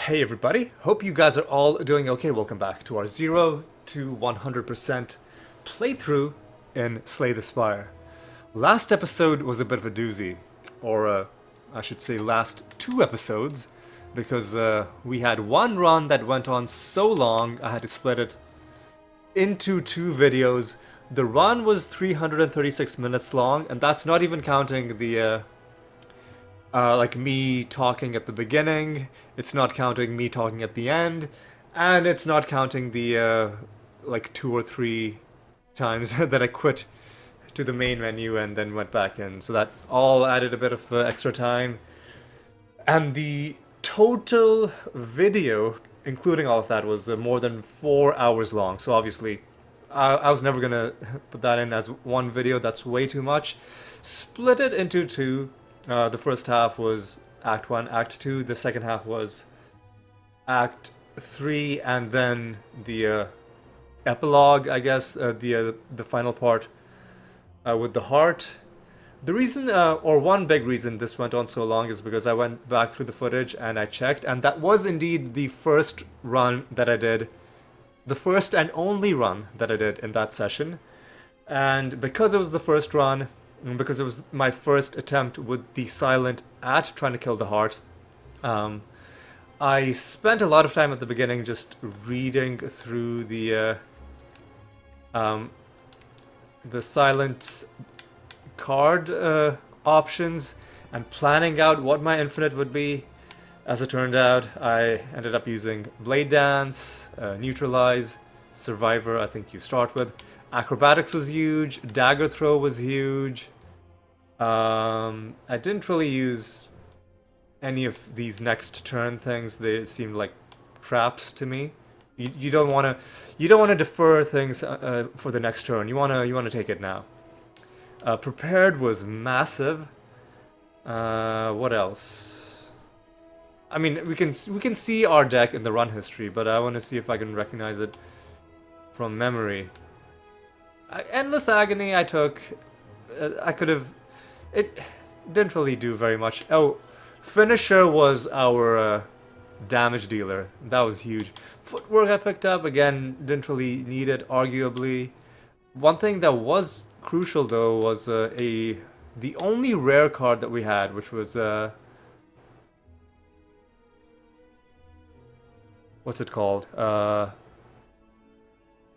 Hey everybody, hope you guys are all doing okay. Welcome back to our 0 to 100% playthrough in Slay the Spire. Last episode was a bit of a doozy, or I should say last two episodes, because we had one run that went on so long I had to split it into two videos. The run was 336 minutes long, and that's not even counting the like me talking at the beginning, it's not counting me talking at the end, and it's not counting the like two or three times that I quit to the main menu and then went back in. So that all added a bit of extra time. And the total video, including all of that, was more than 4 hours long. So obviously, I was never gonna put that in as one video. That's way too much. Split it into two. The first half was Act 1, Act 2. The second half was Act 3, and then the epilogue, I guess, the final part with the heart. The reason, or one big reason this went on so long is because I went back through the footage and I checked, and that was indeed the first run that I did. The first and only run that I did in that session. And because it was the first run, and because it was my first attempt with the silent at trying to kill the heart, I spent a lot of time at the beginning just reading through the silent card options and planning out what my infinite would be. As it turned out, I ended up using Blade Dance, Neutralize, Survivor, I think you start with. Acrobatics was huge, Dagger Throw was huge. I didn't really use any of these next turn things. They seemed like traps to me. You don't want to defer things for the next turn. You want to take it now. Prepared was massive. What else? I mean, we can see our deck in the run history, but I want to see if I can recognize it from memory. Endless Agony I took. I could have. It didn't really do very much. Oh, Finisher was our damage dealer. That was huge. Footwork I picked up, again, didn't really need it, arguably. One thing that was crucial, though, was the only rare card that we had, which was... what's it called?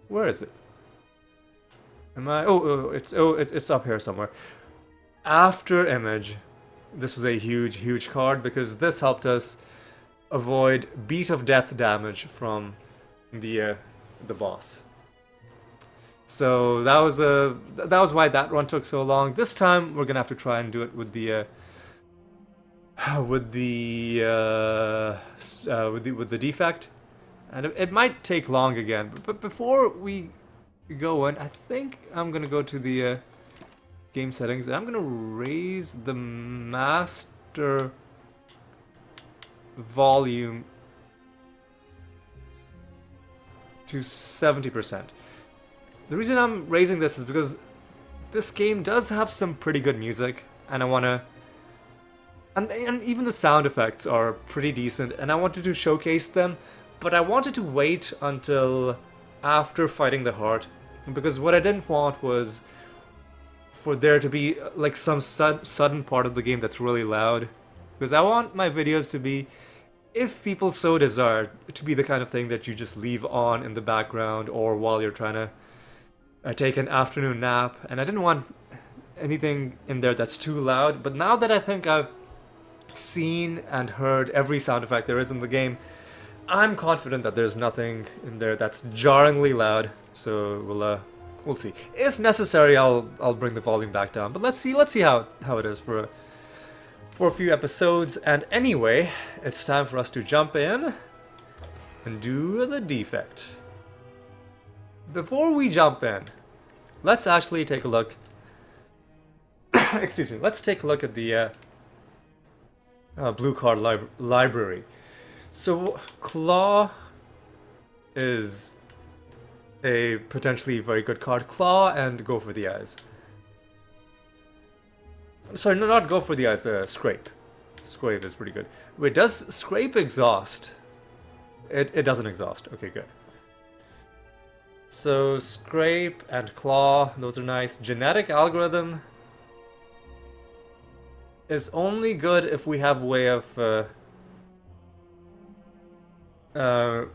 Where is it? Am I? It's up here somewhere. After Image, this was a huge card because this helped us avoid Beat of Death damage from the boss. So that was why that run took so long. This time we're gonna have to try and do it with the defect, and it might take long again. But before we go in, I think I'm gonna go to the game settings and I'm gonna raise the master volume to 70%. The reason I'm raising this is because this game does have some pretty good music, and I wanna, and even the sound effects are pretty decent, and I wanted to showcase them, but I wanted to wait until after fighting the heart, because what I didn't want was for there to be like some sudden part of the game that's really loud, because I want my videos to be, if people so desire, to be the kind of thing that you just leave on in the background or while you're trying to take an afternoon nap, and I didn't want anything in there that's too loud. But now that I think I've seen and heard every sound effect there is in the game, I'm confident that there's nothing in there that's jarringly loud. So we'll see. If necessary, I'll bring the volume back down. But let's see how it is for a few episodes. And anyway, it's time for us to jump in and do the defect. Before we jump in, let's actually take a look. Excuse me. Let's take a look at the blue card library. So Claw is a potentially very good card. Claw and Go for the Eyes. Sorry, no, not Go for the Eyes. Scrape. Scrape is pretty good. Wait, does Scrape exhaust? It doesn't exhaust. Okay, good. So scrape and claw, those are nice. Genetic algorithm is only good if we have a way of uh,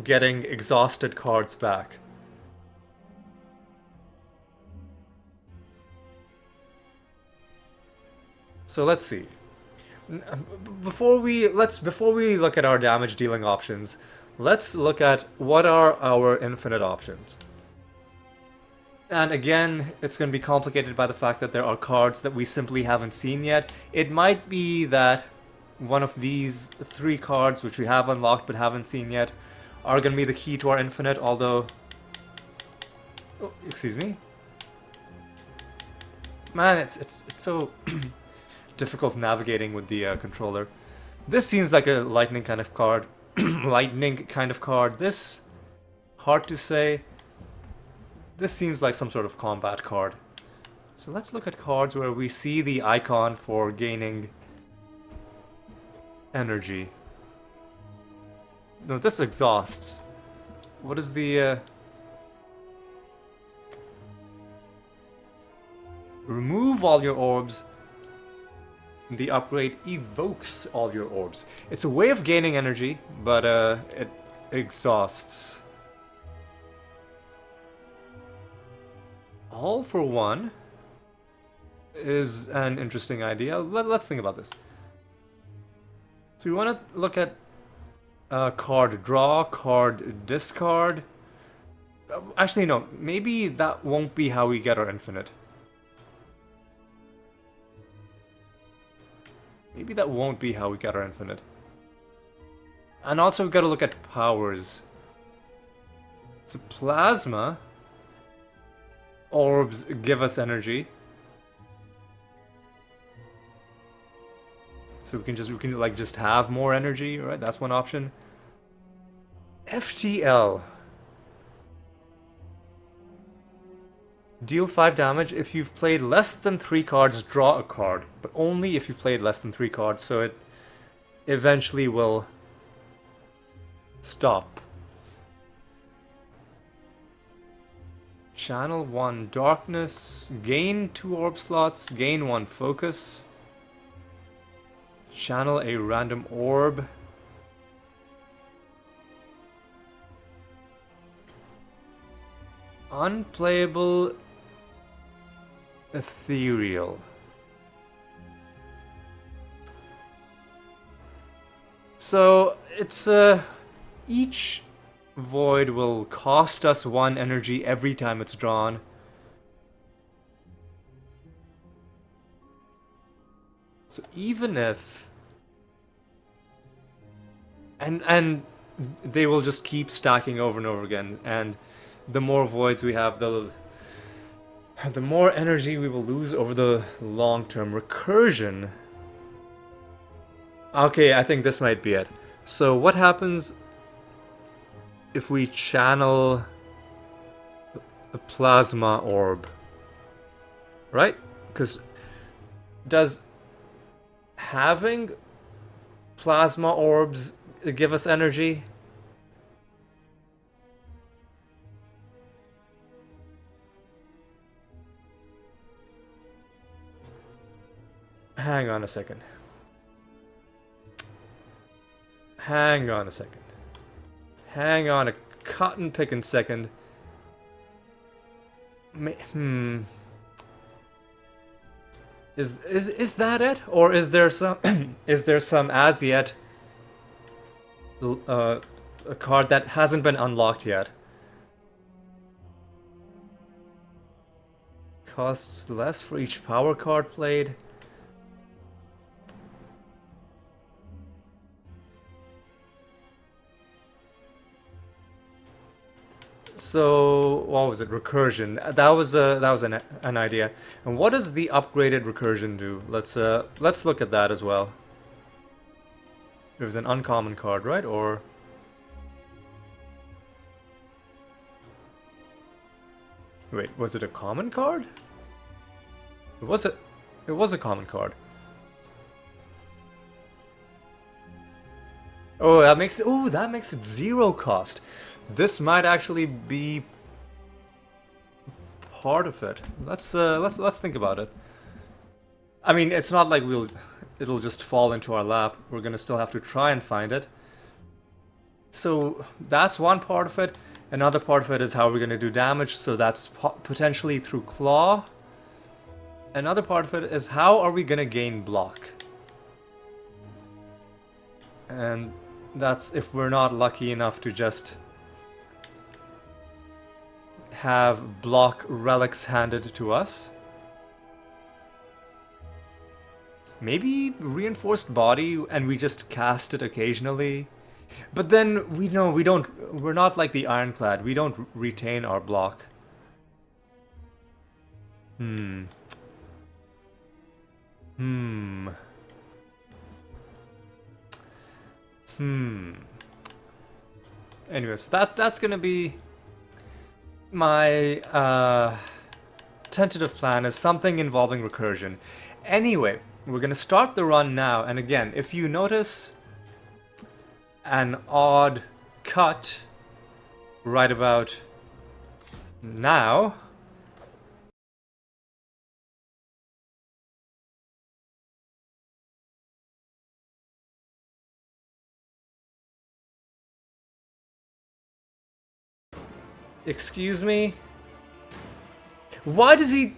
getting exhausted cards back. So let's see. Before we look at our damage dealing options, let's look at what are our infinite options. And again, it's going to be complicated by the fact that there are cards that we simply haven't seen yet. It might be that one of these three cards, which we have unlocked but haven't seen yet, are going to be the key to our infinite, although... Oh, excuse me? Man, it's so difficult navigating with the controller. This seems like a lightning kind of card. Lightning kind of card. This, hard to say. This seems like some sort of combat card. So let's look at cards where we see the icon for gaining energy. No, this exhausts. What is the... Remove all your orbs. The upgrade evokes all your orbs. It's a way of gaining energy, but it exhausts. All for one is an interesting idea. Let's think about this. So we want to look at card draw, card discard. Actually, no. Maybe that won't be how we get our infinite. Maybe that won't be how we get our infinite. And also we've got to look at powers. So plasma orbs give us energy. So we can just have more energy, right? That's one option. FTL. Deal 5 damage. If you've played less than 3 cards, draw a card. But only if you've played less than 3 cards, so it eventually will stop. Channel 1 darkness. Gain 2 orb slots. Gain 1 focus. Channel a random orb. Unplayable ethereal. So it's each void will cost us 1 energy every time it's drawn. So even if and they will just keep stacking over and over again, and the more voids we have, the more energy we will lose over the long term. Recursion. Okay, I think this might be it. So what happens if we channel a plasma orb? Right? Because does having plasma orbs give us energy? Hang on a second. Hang on a second. Hang on a cotton picking second. Is that it, or is there some is there some as yet a card that hasn't been unlocked yet? Costs less for each power card played. So what was it? Recursion. That was an idea. And what does the upgraded recursion do? Let's look at that as well. It was an uncommon card, right? Or wait, was it a common card? It was a common card. that makes it zero cost. This might actually be part of it. Let's think about it. I mean, it's not like it'll just fall into our lap. We're gonna still have to try and find it. So that's one part of it. Another part of it is how we're gonna do damage. So that's potentially through claw. Another part of it is how are we gonna gain block? And that's if we're not lucky enough to just have block relics handed to us. Maybe reinforced body and we just cast it occasionally. But then we're not like the Ironclad. We don't retain our block. Hmm. Hmm. Hmm. Anyways, that's gonna be my tentative plan is something involving recursion. Anyway, we're gonna start the run now, and again, if you notice an odd cut right about now, excuse me, why does he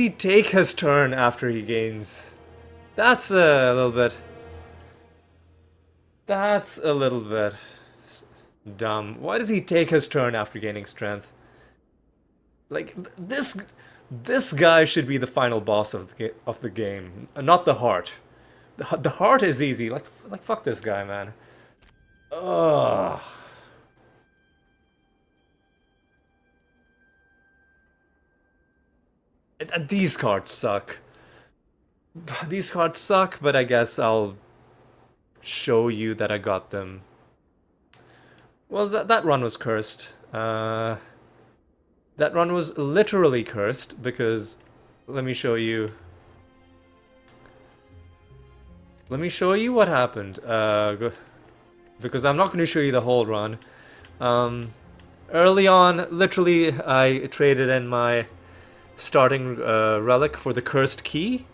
take his turn after he gains? That's a little bit. That's a little bit dumb. Why does he take his turn after gaining strength? Like this guy should be the final boss of the game, not the heart. The heart is easy. Like fuck this guy, man. Ugh. These cards suck. These cards suck, but I guess I'll show you that I got them. Well, that run was cursed. That run was literally cursed because let me show you. Let me show you what happened. Because I'm not going to show you the whole run. Early on, literally, I traded in my starting relic for the cursed key,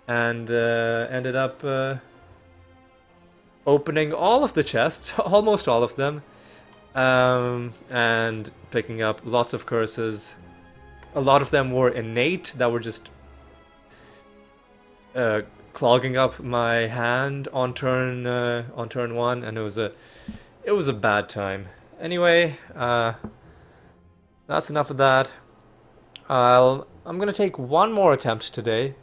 and ended up opening all of the chests, almost all of them, and picking up lots of curses. A lot of them were innate, that were just clogging up my hand on turn one, and it was a bad time. Anyway, that's enough of that. I'm gonna take one more attempt today.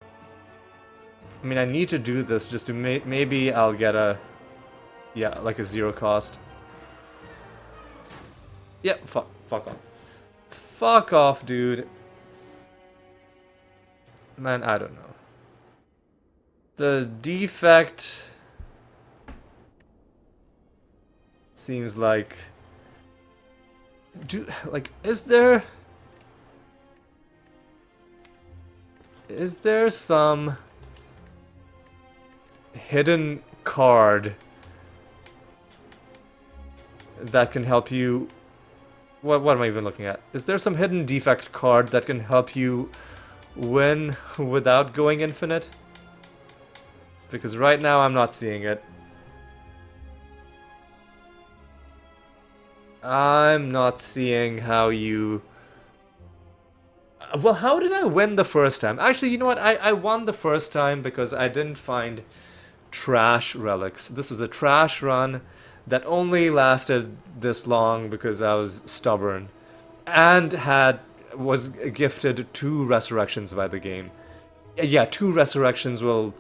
I mean, I need to do this just to maybe I'll get a, yeah, like a zero cost. Yeah, fuck off. Fuck off, dude. Man, I don't know. The defect seems like, is there some hidden card that can help you? What am I even looking at? Is there some hidden defect card that can help you win without going infinite? Because right now I'm not seeing it. I'm not seeing how you... Well, how did I win the first time? Actually, you know what? I won the first time because I didn't find trash relics. This was a trash run that only lasted this long because I was stubborn and was gifted 2 resurrections by the game. Yeah, 2 resurrections will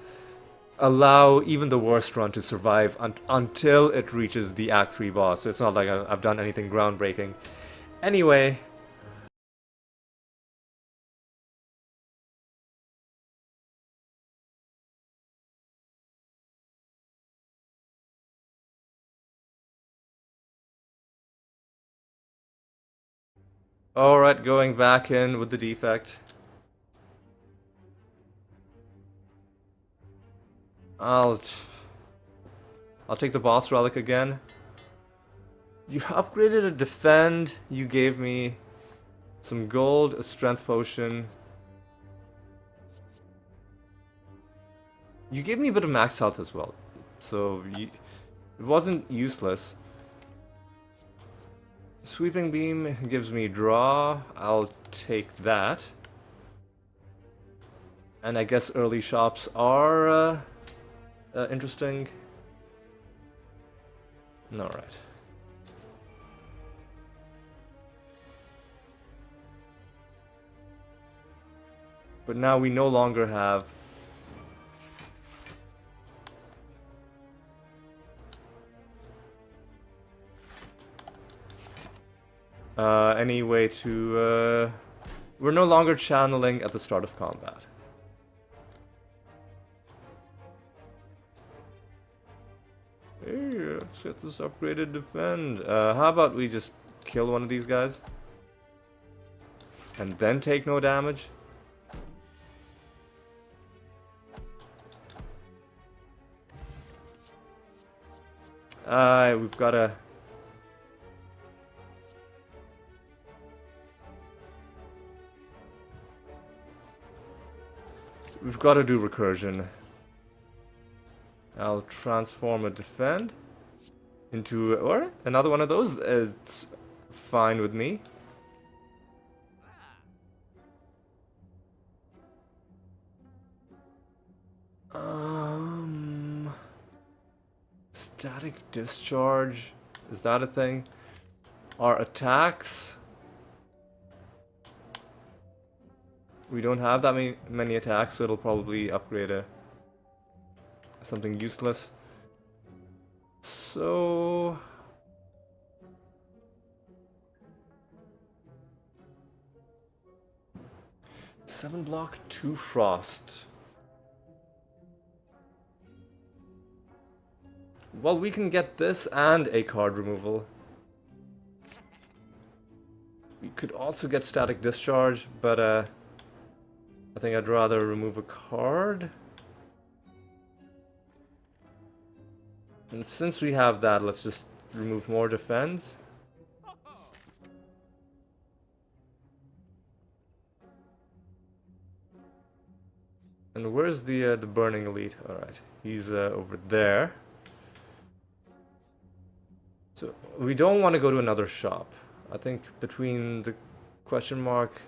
allow even the worst run to survive until it reaches the Act 3 boss. So it's not like I've done anything groundbreaking. Anyway, Alright, going back in with the defect. I'll take the boss relic again. You upgraded a defend, you gave me some gold, a strength potion. You gave me a bit of max health as well, so it wasn't useless. Sweeping beam gives me draw, I'll take that. And I guess early shops are interesting. Alright. But now we no longer have any way to... we're no longer channeling at the start of combat. Hey, let's get this upgraded defend. How about we just kill one of these guys? And then take no damage? We've gotta... We've got to do recursion. I'll transform a defend into... or another one of those. It's fine with me. Static discharge. Is that a thing? Our attacks... We don't have that many attacks, so it'll probably upgrade something useless. So... 7 block, 2 frost. Well, we can get this and a card removal. We could also get static discharge, but I think I'd rather remove a card. And since we have that, let's just remove more defense. And where's the burning elite? All right, he's over there. So we don't want to go to another shop. I think between the question mark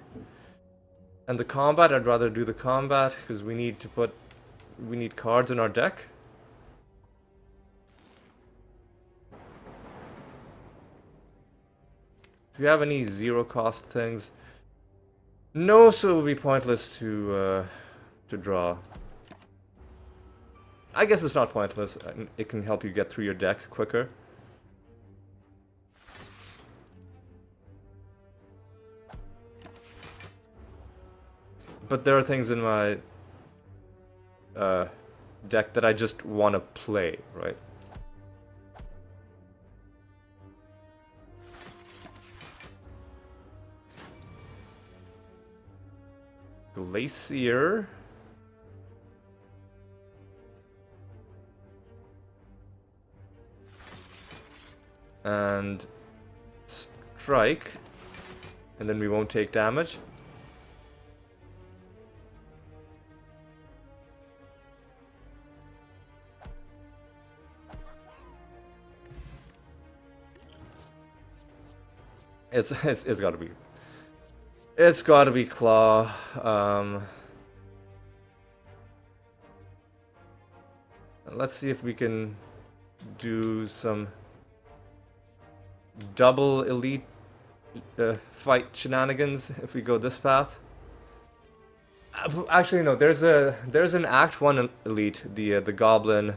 and the combat, I'd rather do the combat because we need cards in our deck. Do you have any zero cost things? No, so it would be pointless to draw. I guess it's not pointless. It can help you get through your deck quicker. But there are things in my deck that I just want to play, right? Glacier. And strike. And then we won't take damage. It's gotta be. It's gotta be claw. Let's see if we can do some double elite fight shenanigans if we go this path. Actually, no. There's an Act 1 elite, the goblin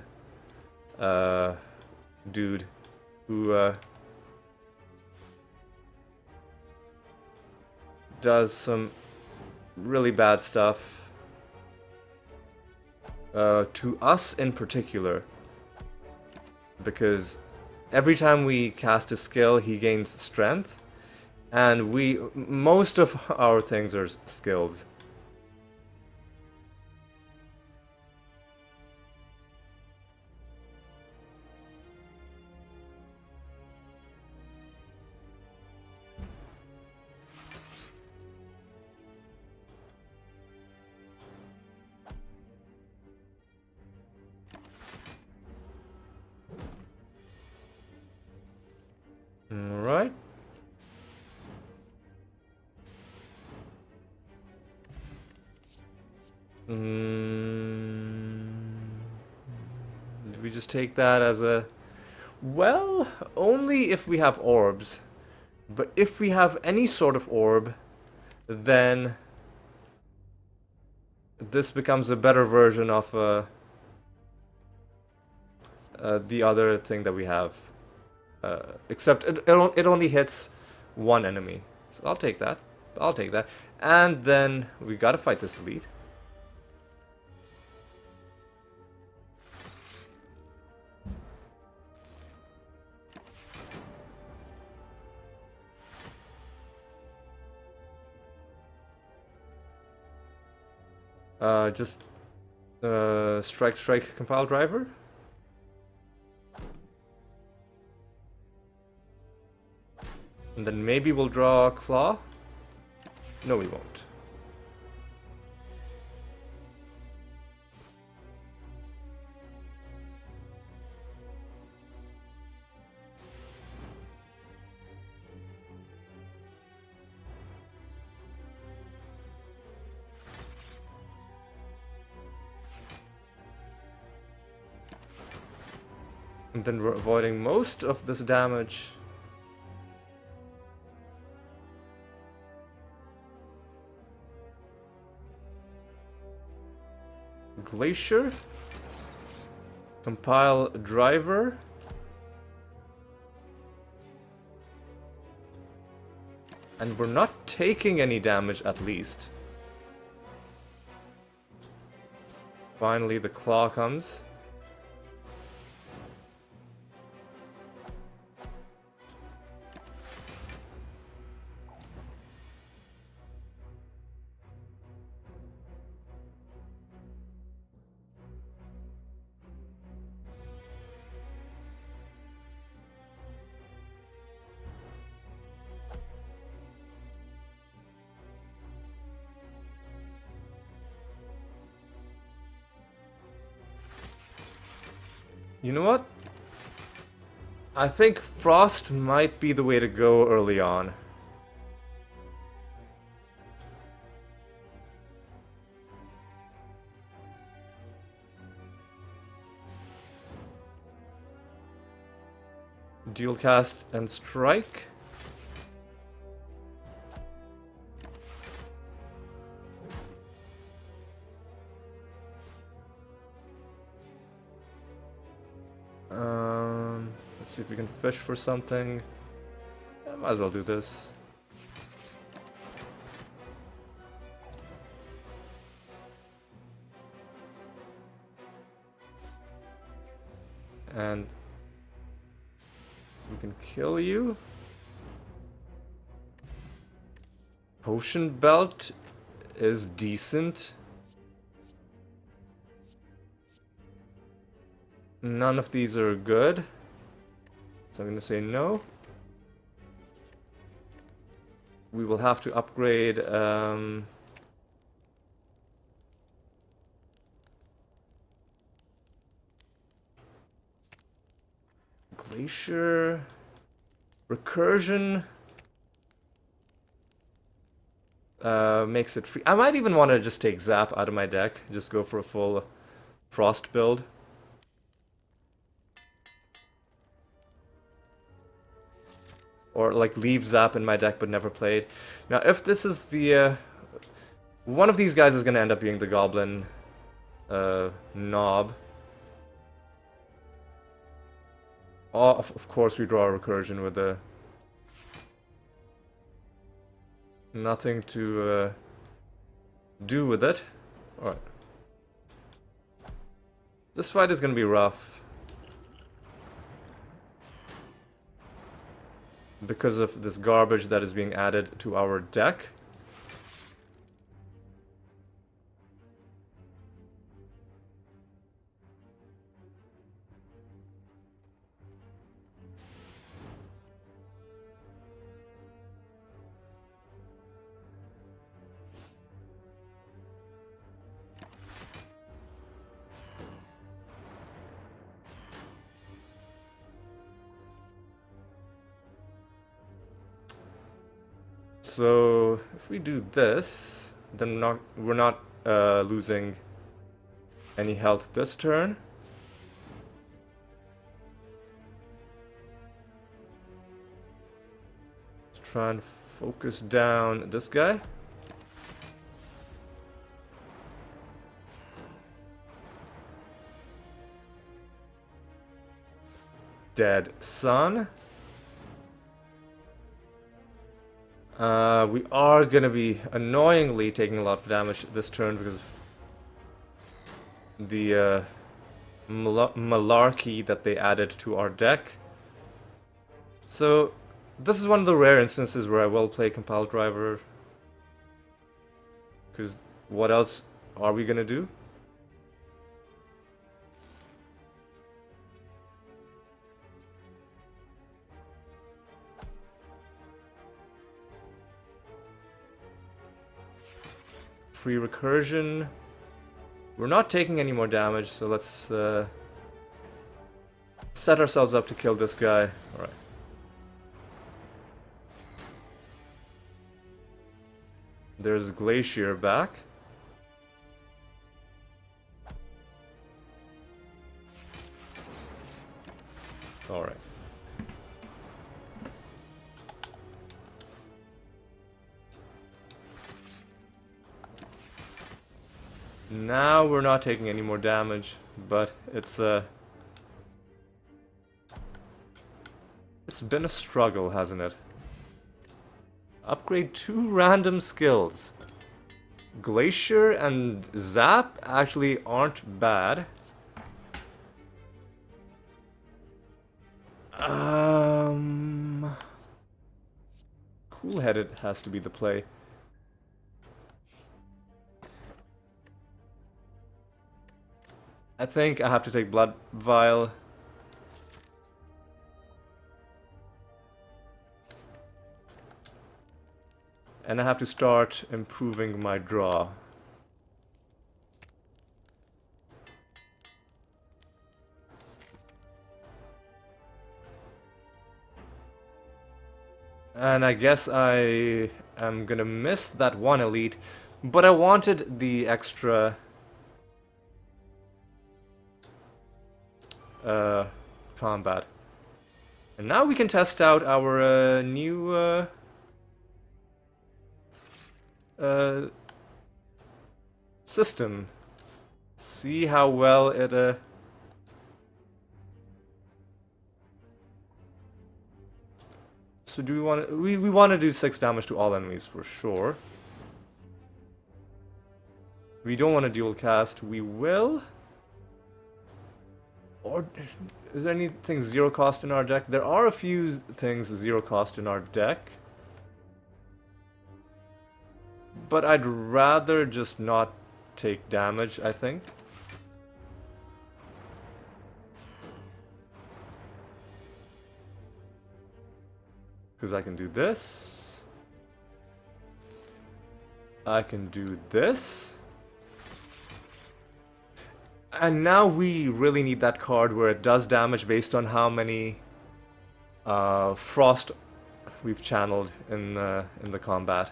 dude who does some really bad stuff to us in particular, because every time we cast a skill he gains strength, And most of our things are skills. Alright. We just take that as a... Well, only if we have orbs. But if we have any sort of orb, then this becomes a better version of the other thing that we have. Except it only hits one enemy. So I'll take that. I'll take that. And then we gotta fight this elite. Just strike, compile driver. And then maybe we'll draw a claw. No, we won't. And then we're avoiding most of this damage. Glacier. Compile driver. And we're not taking any damage at least. Finally the claw comes. You know what? I think Frost might be the way to go early on. Dual cast and strike. Let's see if we can fish for something. I might as well do this. And we can kill you. Potion belt is decent. None of these are good. So I'm going to say no. We will have to upgrade Glacier, Recursion makes it free. I might even want to just take Zap out of my deck, just go for a full Frost build. Or like leave Zap in my deck but never played. Now if this is the... one of these guys is going to end up being the Goblin Knob. Oh, of course we draw a Recursion with the... nothing to do with it. Alright. This fight is going to be rough. because of this garbage that is being added to our deck. So if we do this, then we're not losing any health this turn. Let's try and focus down this guy. Dead sun. We are gonna be annoyingly taking a lot of damage this turn because of the malarkey that they added to our deck. So this is one of the rare instances where I will play Compile Driver, because what else are we gonna do? Free recursion. We're not taking any more damage, so let's set ourselves up to kill this guy. Alright. There's Glacier back. Alright. Now we're not taking any more damage, but it's been a struggle, hasn't it? Upgrade 2 random skills. Glacier and Zap actually aren't bad. Cool-headed has to be the play. I think I have to take Blood Vial. And I have to start improving my draw. And I guess I am gonna miss that one elite, but I wanted the extra combat. And now we can test out our new system. See how well it So do we want to we want to do 6 damage to all enemies for sure. We don't want to dual cast. We will. Or is there anything 0 cost in our deck? There are a few things 0 cost in our deck. But I'd rather just not take damage, I think. Because I can do this. I can do this. And now we really need that card where it does damage based on how many frost we've channeled in the combat.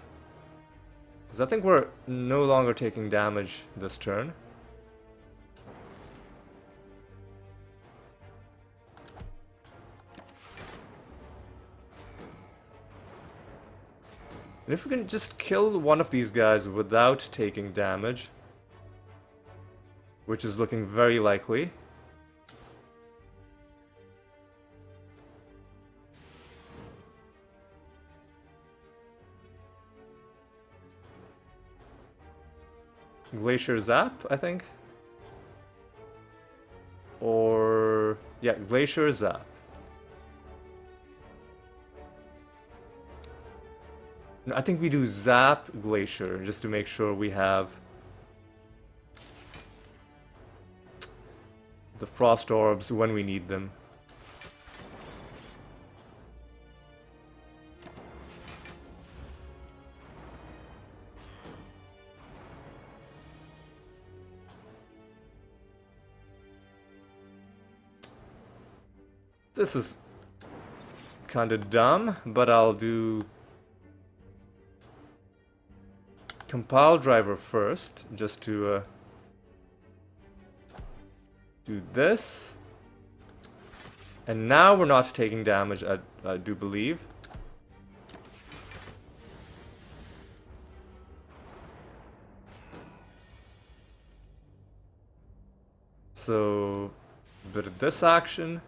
Because I think we're no longer taking damage this turn. And if we can just kill one of these guys without taking damage, which is looking very likely. Glacier Zap, I think. Or yeah, Glacier Zap. I think we do Zap Glacier just to make sure we have the Frost Orbs when we need them. This is kind of dumb, but I'll do compile driver first, just to do this. And now we're not taking damage, I do believe. So, a bit of this action.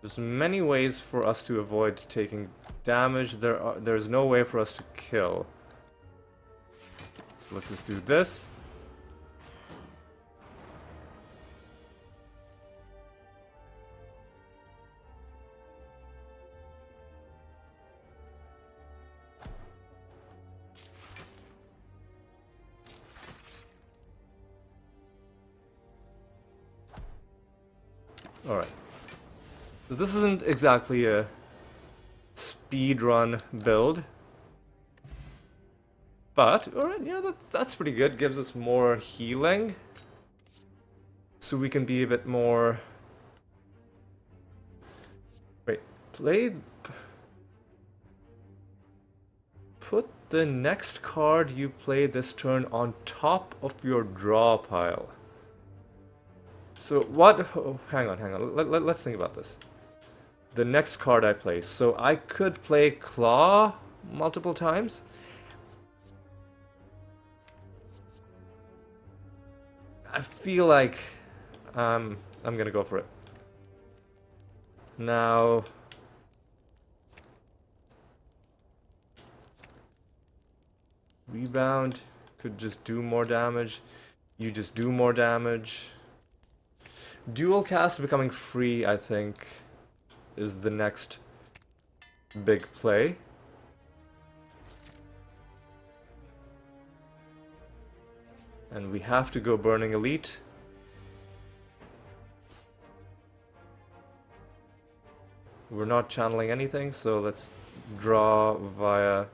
There's many ways for us to avoid taking damage. There's no way for us to kill. So let's just do this. Alright. So this isn't exactly a speedrun build. But, alright, yeah, that's pretty good. Gives us more healing. So we can be a bit more... Wait, Put the next card you play this turn on top of your draw pile. So what... Oh, hang on. Let's think about this. The next card I play. So I could play Claw multiple times. I feel like I'm gonna go for it. Now... Rebound could just do more damage. You just do more damage. Dual cast becoming free, I think, is the next big play. And we have to go Burning Elite. We're not channeling anything, so let's draw via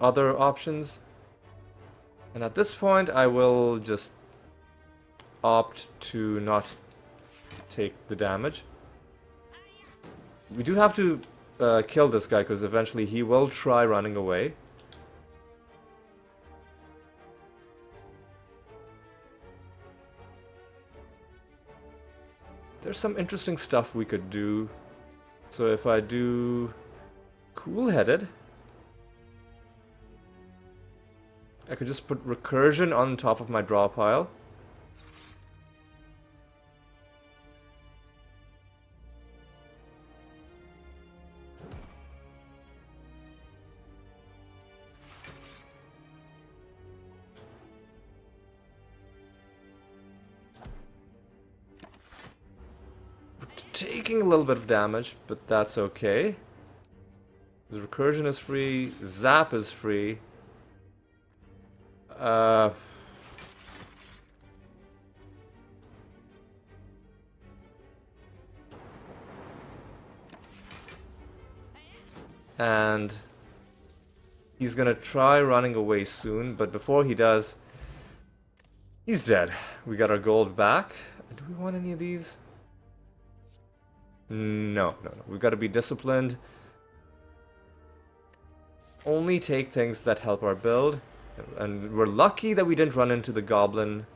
other options. And at this point, I will just opt to not take the damage. We do have to kill this guy, because eventually he will try running away. There's some interesting stuff we could do. So if I do Cool-Headed, I could just put Recursion on top of my draw pile. Taking a little bit of damage, but that's okay. The Recursion is free, Zap is free. And he's gonna try running away soon, but before he does, he's dead. We got our gold back. Do we want any of these? No. We've got to be disciplined. Only take things that help our build. And we're lucky that we didn't run into the goblin.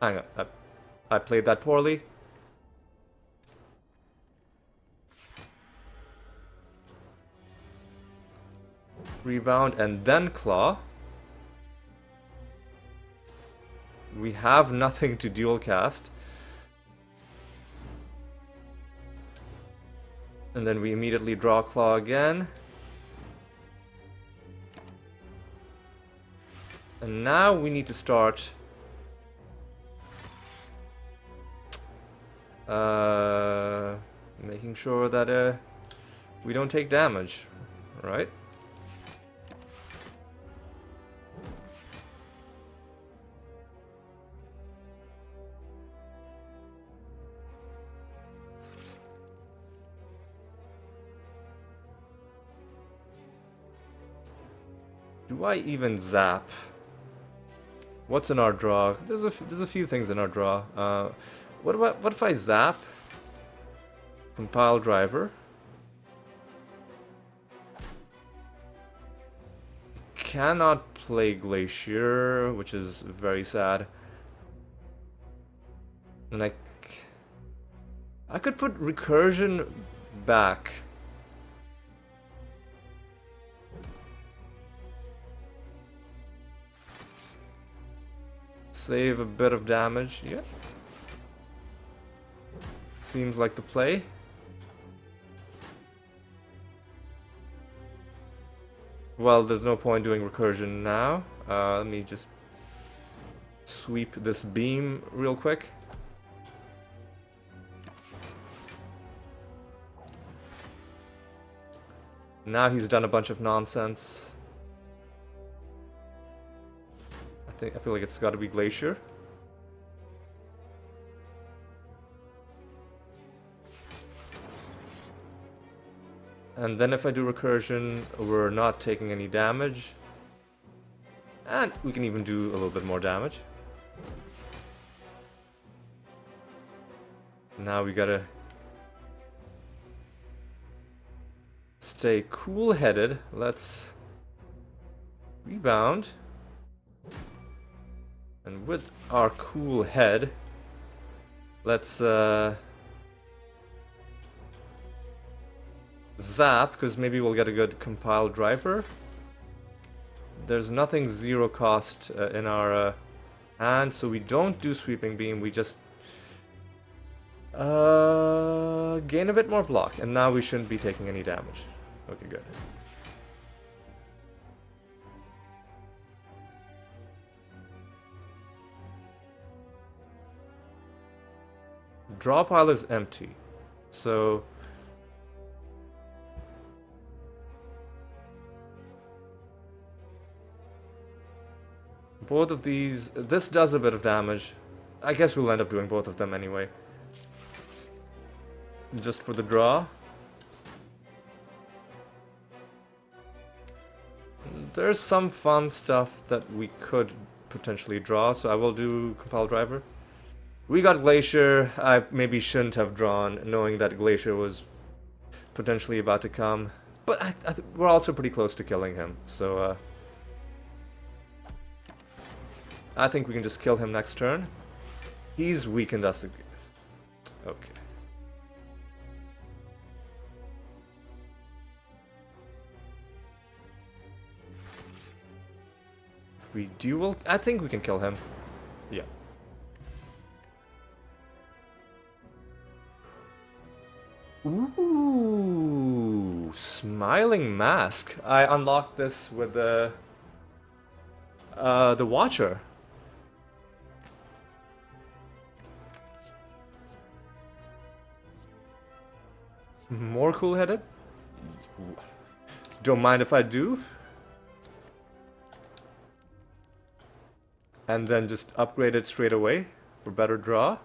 Hang on. I played that poorly. Rebound and then claw. We have nothing to dual cast. And then we immediately draw claw again. And now we need to start making sure that we don't take damage, right? Do I even zap? What's in our draw? There's a few things in our draw. What if I zap? Compile driver. Cannot play Glacier, which is very sad. And I could put Recursion back. Save a bit of damage, yeah. Seems like the play. Well, there's no point doing recursion now. Let me just sweep this beam real quick. Now he's done a bunch of nonsense. I feel like it's got to be Glacier. And then if I do recursion, we're not taking any damage. And we can even do a little bit more damage. Now we gotta stay cool-headed. Let's rebound. And with our cool head, let's zap, because maybe we'll get a good compile driver. There's nothing zero cost in our hand, so we don't do sweeping beam, we just gain a bit more block, and now we shouldn't be taking any damage. Okay, good. Draw pile is empty, so both of these, this does a bit of damage. I guess we'll end up doing both of them anyway. Just for the draw. There's some fun stuff that we could potentially draw, so I will do compile driver. We got Glacier. I maybe shouldn't have drawn, knowing that Glacier was potentially about to come. But we're also pretty close to killing him, so I think we can just kill him next turn. He's weakened us again. Okay. If we duel, I think we can kill him. Yeah. Ooh, Smiling Mask. I unlocked this with the Watcher. More cool-headed? Don't mind if I do. And then just upgrade it straight away for better draw.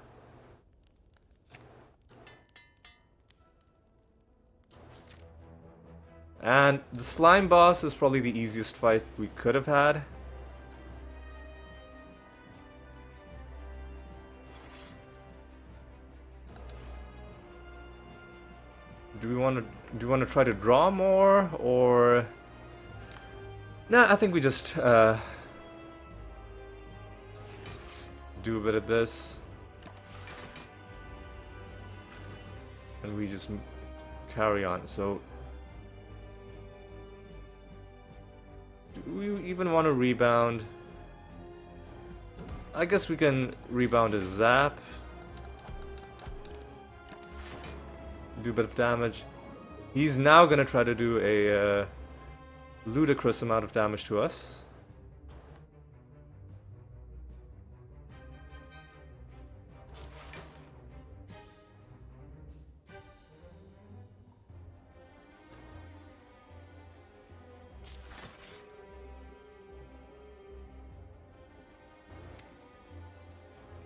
And the slime boss is probably the easiest fight we could have had. Do we want to try to draw more, or nah, I think we just do a bit of this and we just carry on. So do we even want to rebound? I guess we can rebound a zap. Do a bit of damage. He's now gonna try to do a ludicrous amount of damage to us.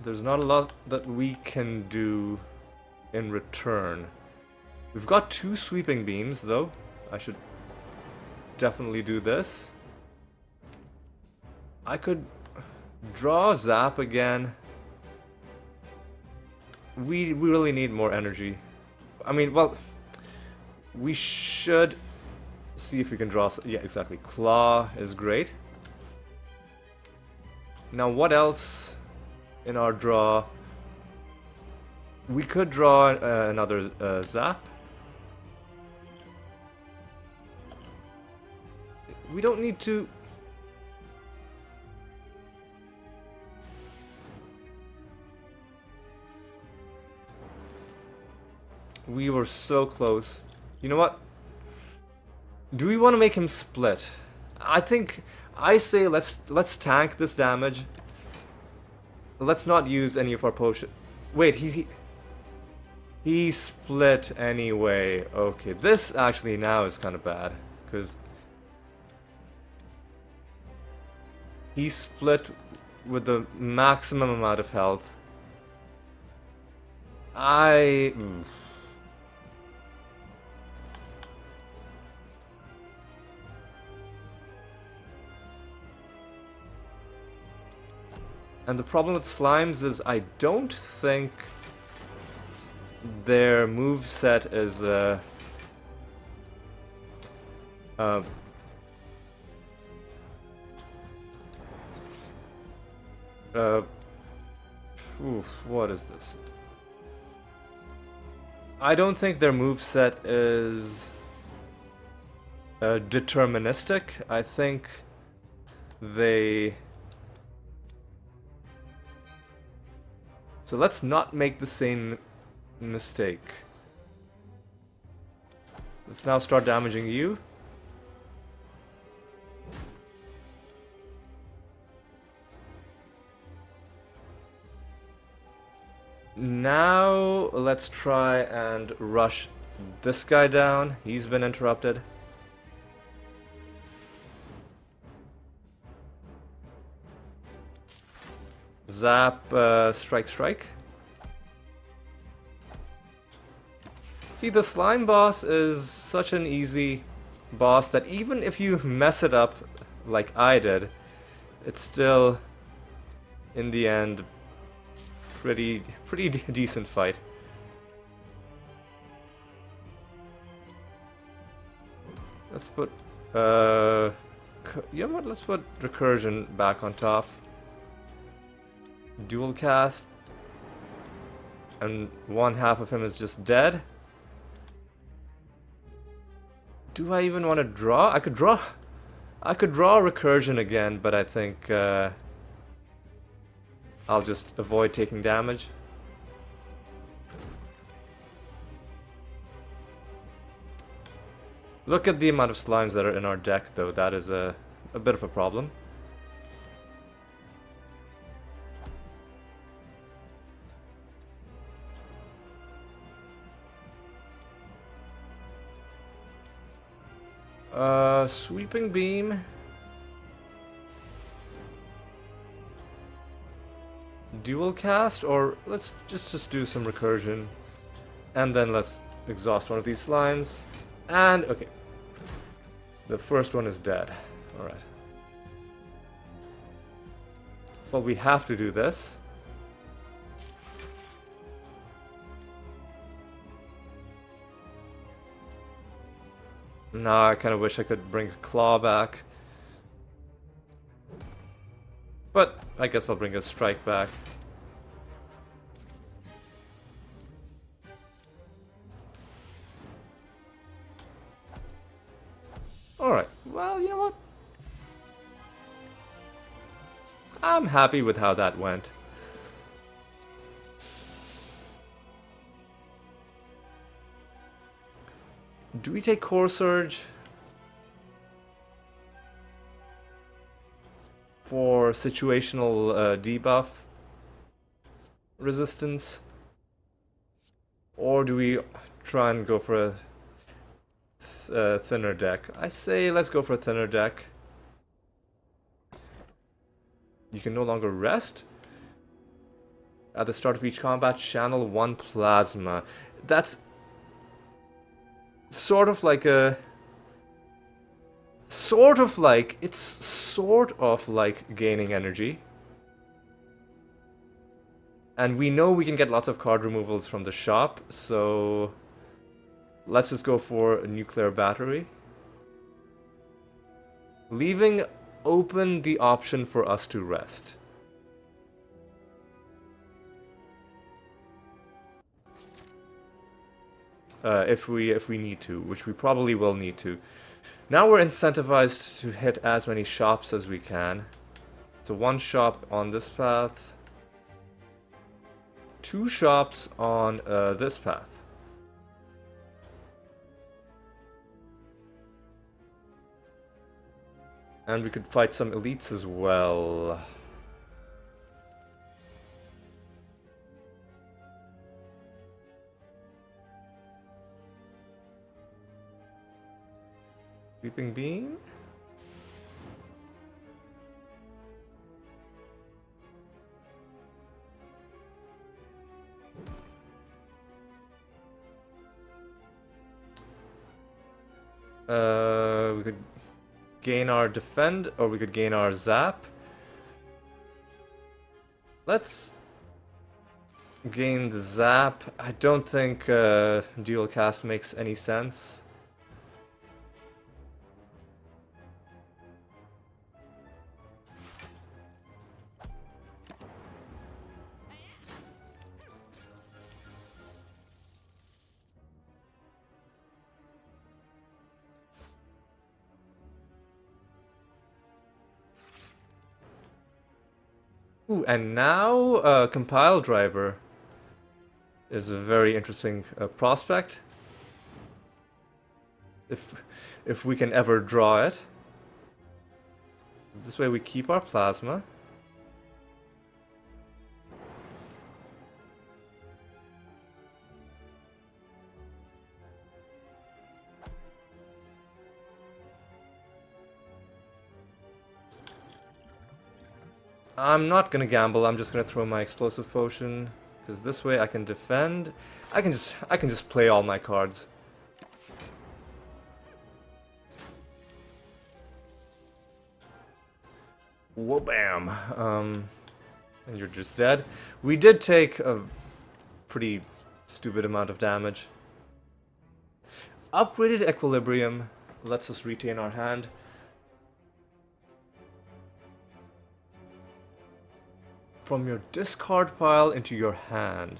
there's not a lot that we can do in return. We've got 2 sweeping beams, though. I should definitely do this. I could draw Zap again. We really need more energy. I mean, well, we should see if we can draw... Yeah, exactly. Claw is great. Now, what else in our draw? We could draw another Zap. We don't need to... We were so close. You know what? Do we want to make him split? I think I say let's tank this damage. Let's not use any of our potion. Wait, he split anyway. Okay, this actually now is kind of bad because he split with the maximum amount of health. And the problem with slimes is I don't think their moveset is what is this? I don't think their moveset is deterministic. I think they... So let's not make the same mistake. Let's now start damaging you. Now let's try and rush this guy down. He's been interrupted. Zap, strike, strike. See, the slime boss is such an easy boss that even if you mess it up like I did, it's still, in the end, pretty decent fight. Let's put, you know what, let's put recursion back on top. Dual cast, and one half of him is just dead. Do I even want to draw? I could draw recursion again, but I think I'll just avoid taking damage. Look at the amount of slimes that are in our deck, though. That is a bit of a problem. Sweeping beam. Dual cast, or let's just do some recursion. And then let's exhaust one of these slimes. And, okay. The first one is dead. Alright. Well, we have to do this. Nah, I kind of wish I could bring a claw back. But I guess I'll bring a strike back. Alright, well, you know what? I'm happy with how that went. Do we take Core Surge for situational debuff resistance? Or do we try and go for a thinner deck? I say let's go for a thinner deck. You can no longer rest? At the start of each combat, channel 1 plasma. That's sort of like a... It's sort of like gaining energy. And we know we can get lots of card removals from the shop, so... Let's just go for a nuclear battery. Leaving open the option for us to rest. If we need to, which we probably will need to. Now we're incentivized to hit as many shops as we can. So 1 shop on this path. 2 shops on this path. And we could fight some elites as well. Sweeping beam? We could gain our defend, or we could gain our zap. Let's gain the zap. I don't think dual cast makes any sense. Ooh, and now compile driver is a very interesting prospect. If we can ever draw it. This way we keep our plasma. I'm not gonna gamble, I'm just gonna throw my explosive potion. Because this way I can defend. I can just play all my cards. Whoa bam. And you're just dead. We did take a pretty stupid amount of damage. Upgraded equilibrium lets us retain our hand. From your discard pile into your hand.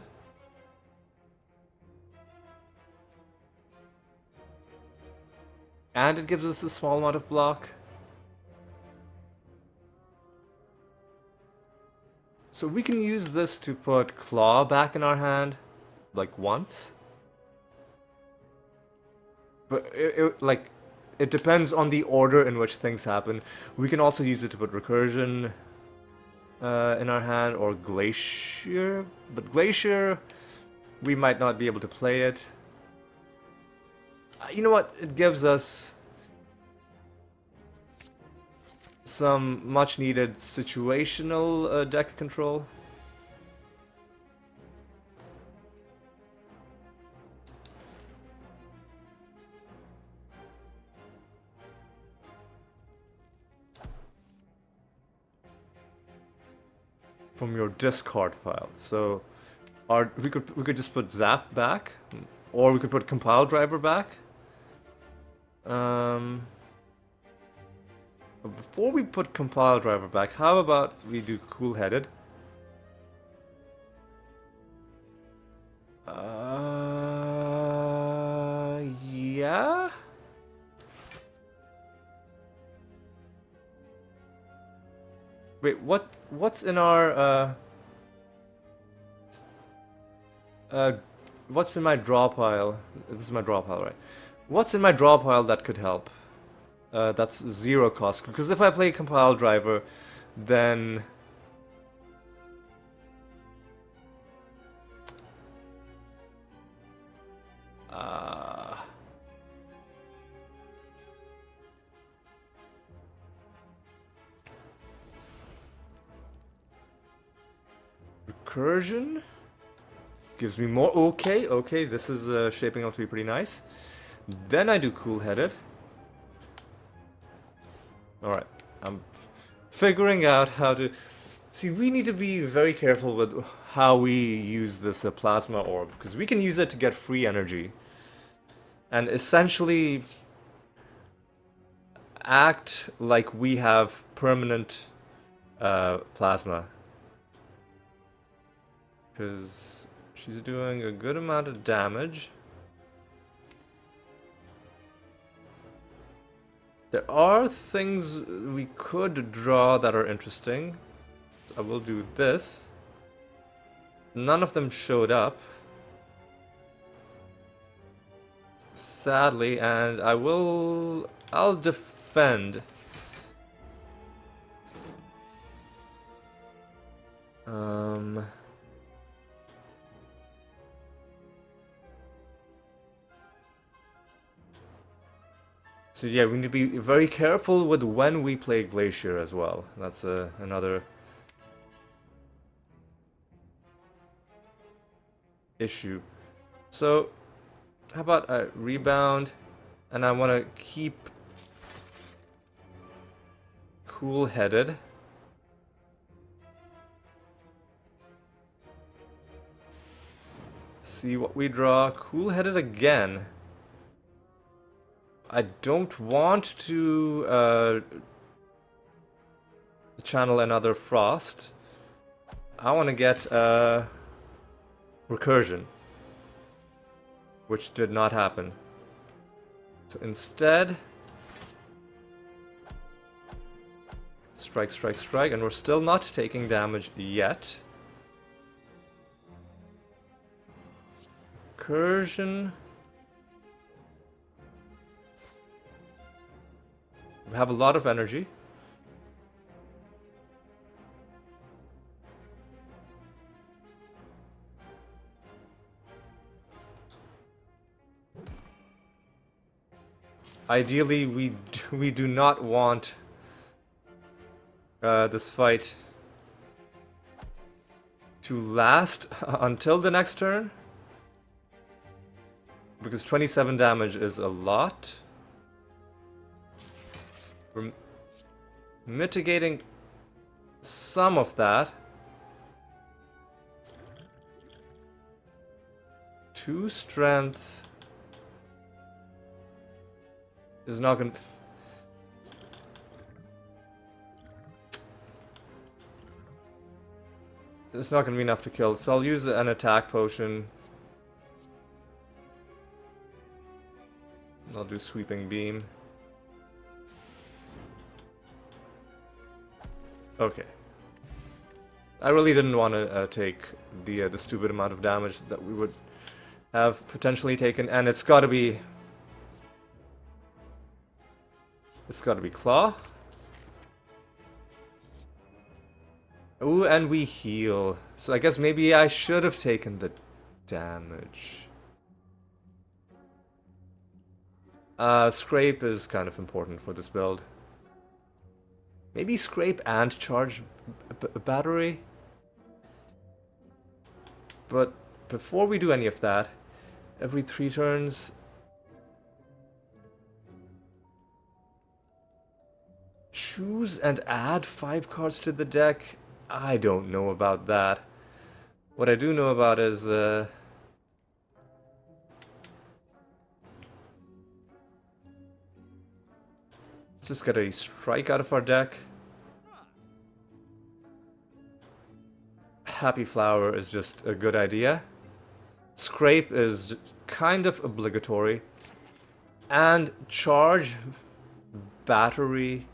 And it gives us a small amount of block. So we can use this to put Claw back in our hand, like once. But it depends on the order in which things happen. We can also use it to put Recursion in our hand, or Glacier. But Glacier, we might not be able to play it. You know what? It gives us some much needed situational deck control. From your discard pile. So we could just put Zap back, or we could put Compile Driver back. But before we put Compile Driver back, how about we do Cool Headed? Yeah? Wait, what's in our what's in my draw pile? This is my draw pile, right? What's in my draw pile that could help? That's 0 cost. Because if I play Compile Driver, then Recursion gives me more. Okay, okay, this is shaping up to be pretty nice. Then I do cool-headed. Alright, I'm figuring out how to... See, we need to be very careful with how we use this plasma orb, because we can use it to get free energy. And essentially act like we have permanent plasma. Because she's doing a good amount of damage. There are things we could draw that are interesting. I will do this. None of them showed up, sadly, and I'll defend. So yeah, we need to be very careful with when we play Glacier as well. That's another issue. So, how about I rebound, and I want to keep cool-headed. See what we draw. Cool-headed again. I don't want to channel another Frost. I want to get Recursion, which did not happen. So instead, strike, strike, strike, and we're still not taking damage yet. Recursion. We have a lot of energy. Ideally, we do not want this fight to last until the next turn, because 27 damage is a lot. We're mitigating some of that. 2 strength is not gonna... It's not gonna be enough to kill, so I'll use an attack potion. I'll do sweeping beam. Okay. I really didn't want to take the stupid amount of damage that we would have potentially taken, and it's got to be... It's got to be Claw. Ooh, and we heal. So I guess maybe I should have taken the damage. Scrape is kind of important for this build. Maybe Scrape and Charge Battery? But before we do any of that, every 3 turns... Choose and add 5 cards to the deck? I don't know about that. What I do know about is... Let's just get a strike out of our deck. Happy Flower is just a good idea. Scrape is kind of obligatory. And Charge Battery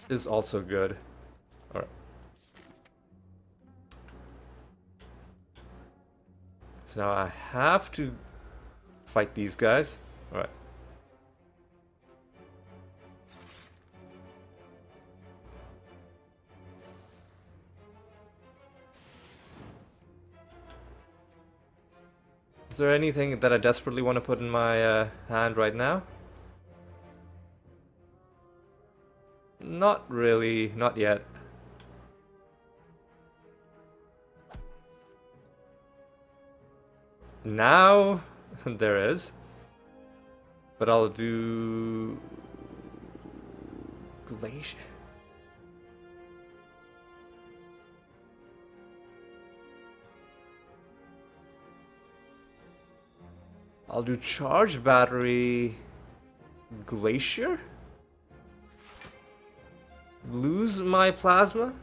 is also good. Alright. So now I have to fight these guys. Alright. Is there anything that I desperately want to put in my hand right now? Not really, not yet. Now there is. But I'll do Glacier. I'll do Charge Battery Glacier? Lose my plasma?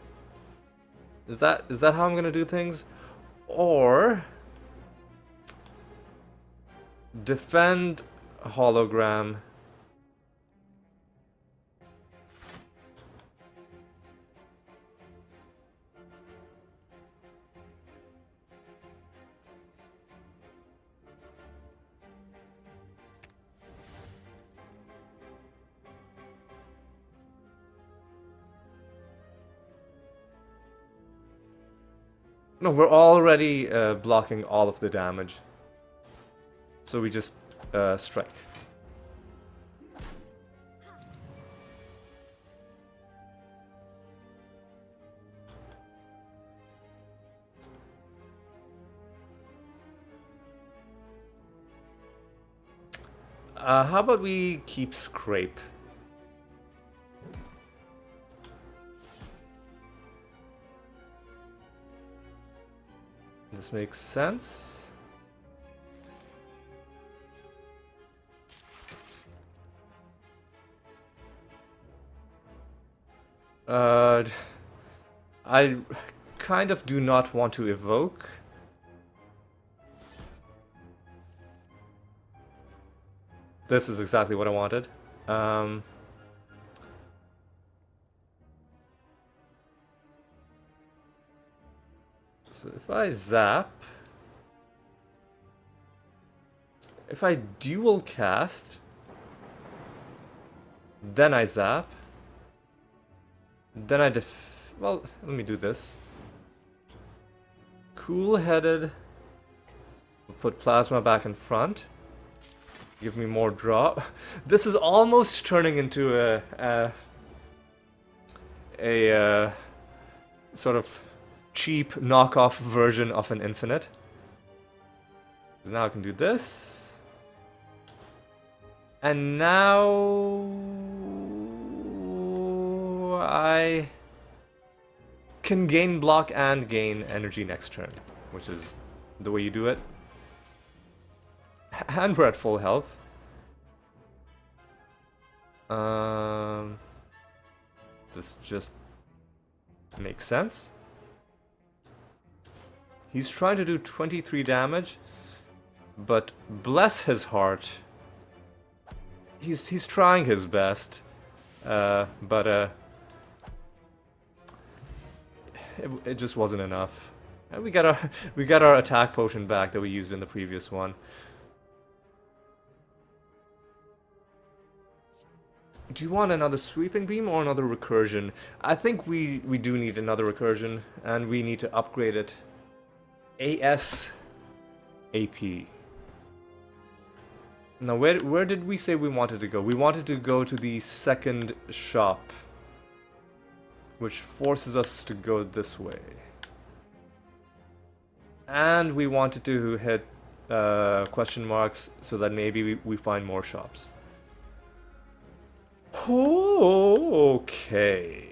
Is that how I'm gonna do things? Or defend hologram. No, we're already blocking all of the damage. So we just strike. How about we keep Scrape? This makes sense. I kind of do not want to evoke. This is exactly what I wanted. So if I zap, if I dual cast, then I zap, then I well, let me do this. Cool-headed, put plasma back in front, give me more draw. This is almost turning into a sort of cheap knockoff version of an infinite. So now I can do this. And now I can gain block and gain energy next turn, which is the way you do it. And we're at full health. This just makes sense. He's trying to do 23 damage, but bless his heart, he's trying his best, but it just wasn't enough. And we got our attack potion back that we used in the previous one. Do you want another sweeping beam or another recursion? I think we do need another recursion, and we need to upgrade it. ASAP. Now, where did we say we wanted to go? We wanted to go to the second shop, which forces us to go this way. And we wanted to hit question marks so that maybe we find more shops. Okay.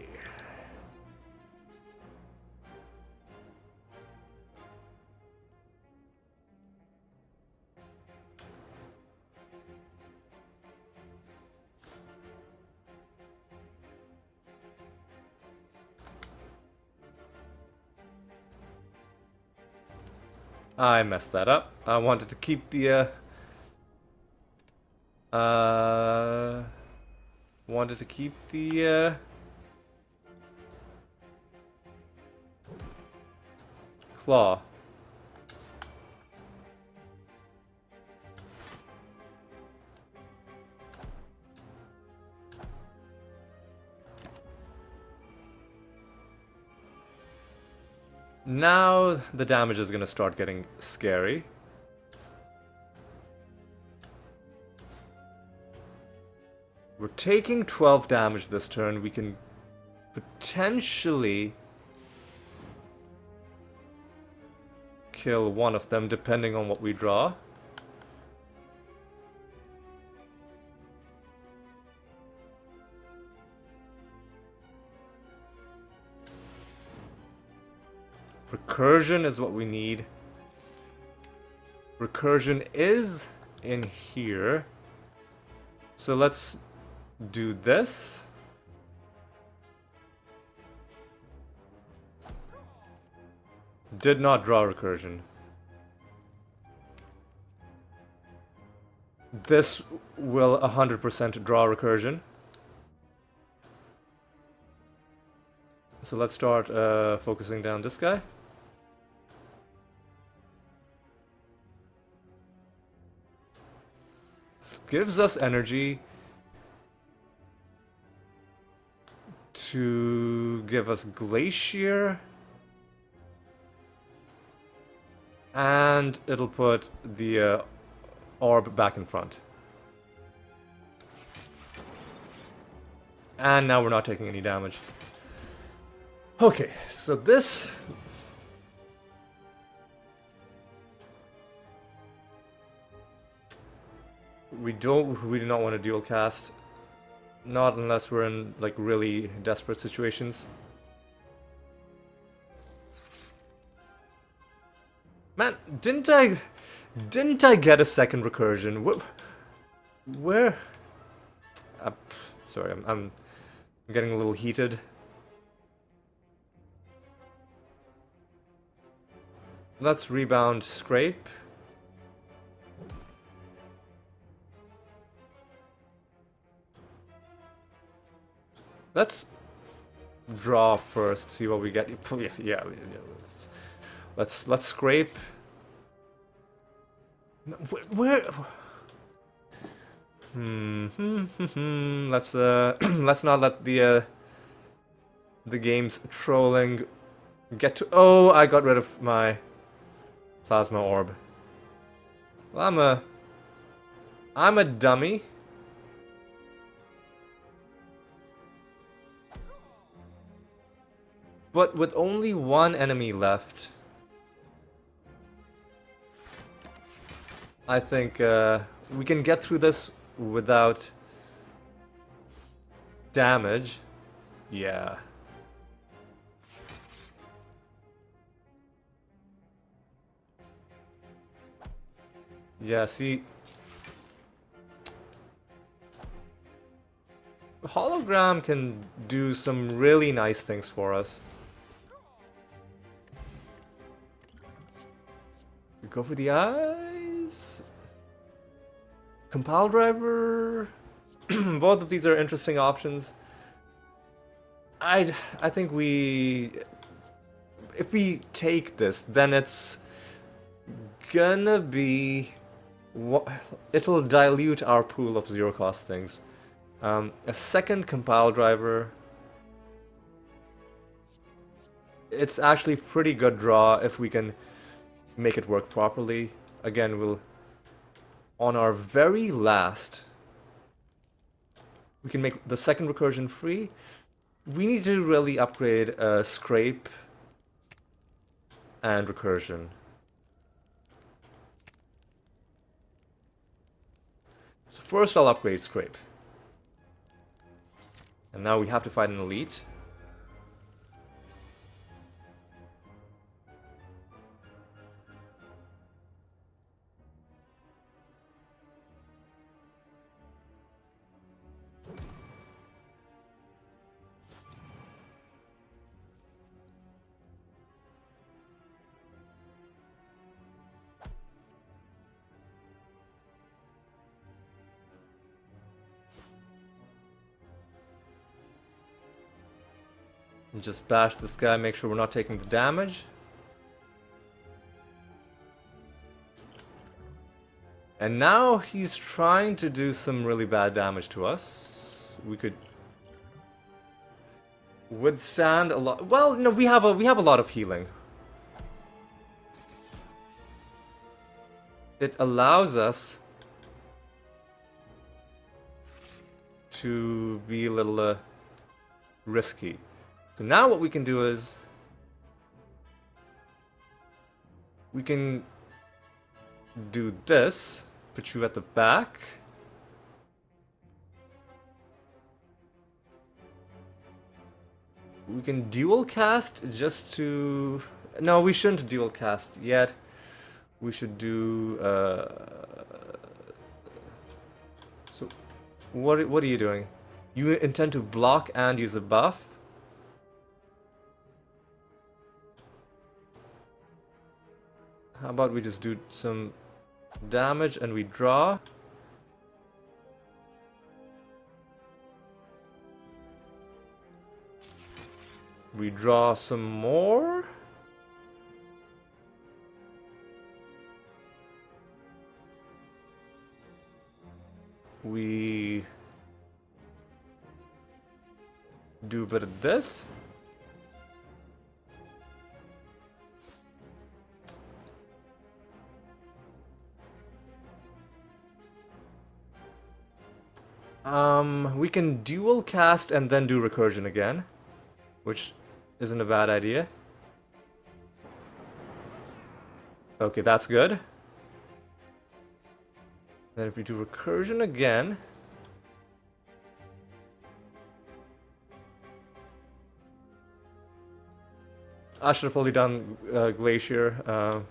I messed that up. I wanted to keep the claw. Now the damage is gonna start getting scary. We're taking 12 damage this turn. We can potentially kill one of them depending on what we draw. Recursion is what we need. Recursion is in here. So let's do this. Did not draw recursion. This will 100% draw recursion. So let's start focusing down this guy. This gives us energy to give us Glacier. And it'll put the orb back in front. And now we're not taking any damage. Okay, so this... We do not want to dual cast. Not unless we're in like really desperate situations. Man, didn't I get a second recursion? Where? Sorry, I'm getting a little heated. Let's rebound scrape. Let's draw first, see what we get. Yeah. Let's scrape. Where? Let's let's not let the game's trolling get to. Oh, I got rid of my plasma orb. Well, I'm a dummy. But with only one enemy left, I think we can get through this without damage. Yeah. Yeah, see... Hologram can do some really nice things for us. We go for the eyes. Compile driver. Both of these are interesting options. I think if we take this, then it's gonna be it'll dilute our pool of zero cost things. A second compile driver. It's actually pretty good draw if we can make it work properly. Again, we'll on our very last, we can make the second recursion free. We need to really upgrade scrape and recursion. So first I'll upgrade scrape. And now we have to fight an elite. Just bash this guy, make sure we're not taking the damage. And now he's trying to do some really bad damage to us. We could withstand a lot. Well, no, we have a lot of healing. It allows us to be a little risky. So now what we can do is we can do this, put you at the back. We can dual cast just to... No, we shouldn't dual cast yet. We should do... So, what are you doing? You intend to block and use a buff? How about we just do some damage and we draw? We draw some more? We do a bit of this? We can dual cast and then do recursion again, which isn't a bad idea. Okay, that's good. Then if we do recursion again... I should have probably done Glacier.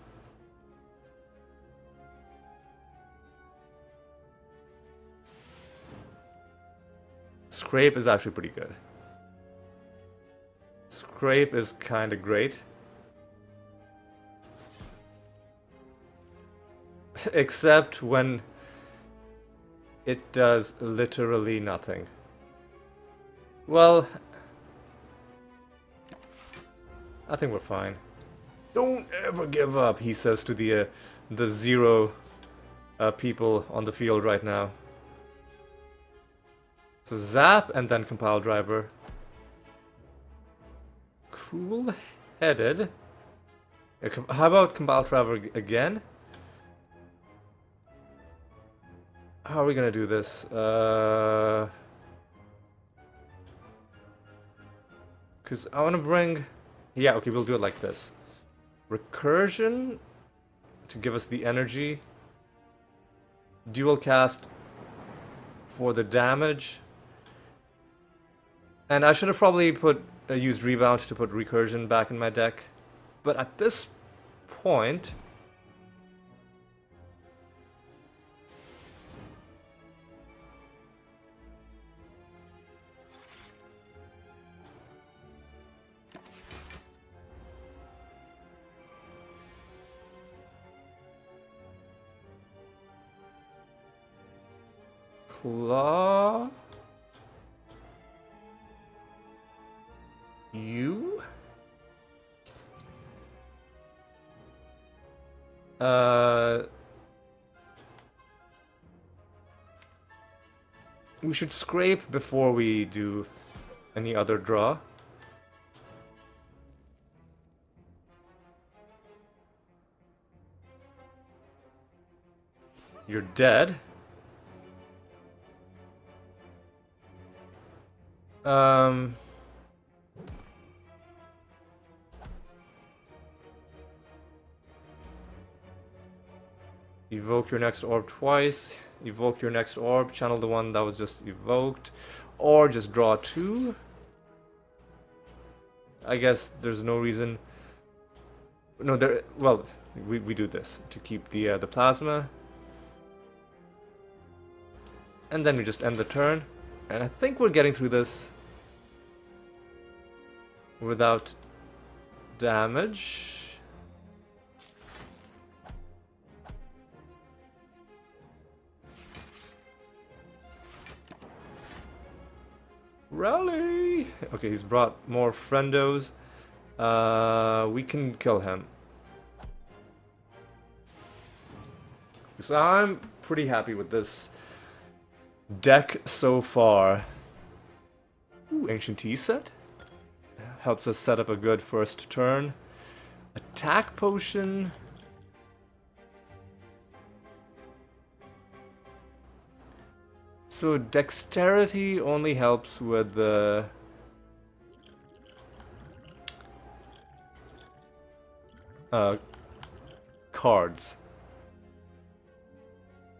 Scrape is actually pretty good. Scrape is kinda great. Except when it does literally nothing. Well, I think we're fine. Don't ever give up, he says to the 0 people on the field right now. So zap and then compile driver. Cool-headed. How about compile driver again? How are we gonna do this? Because I want to bring... Yeah, okay, we'll do it like this. Recursion to give us the energy. Dual cast for the damage. And I should have probably used Rebound to put Recursion back in my deck. But at this point... Claw... You? We should scrape before we do any other draw. You're dead. Evoke your next orb twice. Evoke your next orb. Channel the one that was just evoked. Or just draw 2. I guess there's no reason... No, there... Well, we do this to keep the plasma. And then we just end the turn. And I think we're getting through this without damage. Rally! Okay, he's brought more friendos. We can kill him. So I'm pretty happy with this deck so far. Ooh, Ancient Tea set. Helps us set up a good first turn. Attack potion. So dexterity only helps with the... cards.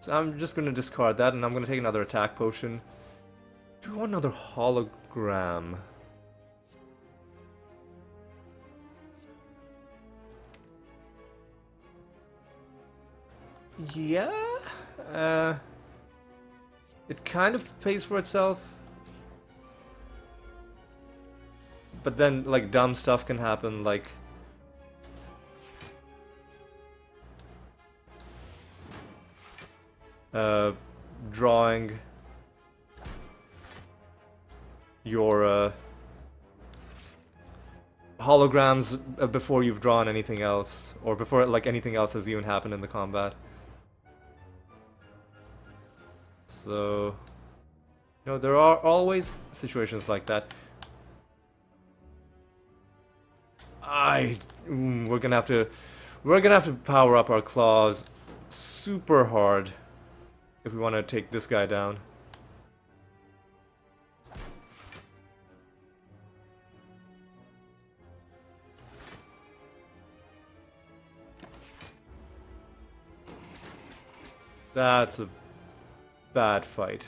So I'm just gonna discard that, and I'm gonna take another attack potion. Do you want another hologram? Yeah? It kind of pays for itself. But then, like, dumb stuff can happen, like... drawing your holograms before you've drawn anything else, or before like anything else has even happened in the combat. So, you know, there are always situations like that. We're gonna have to power up our claws super hard if we want to take this guy down. That's a bad fight.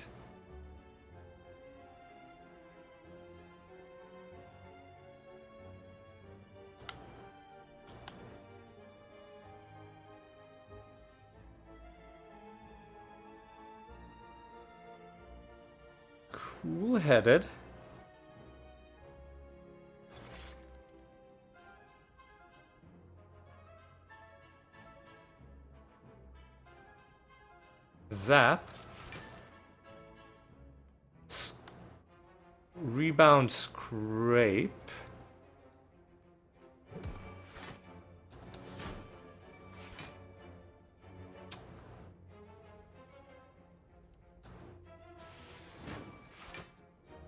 Cool-headed. Zap. Rebound scrape.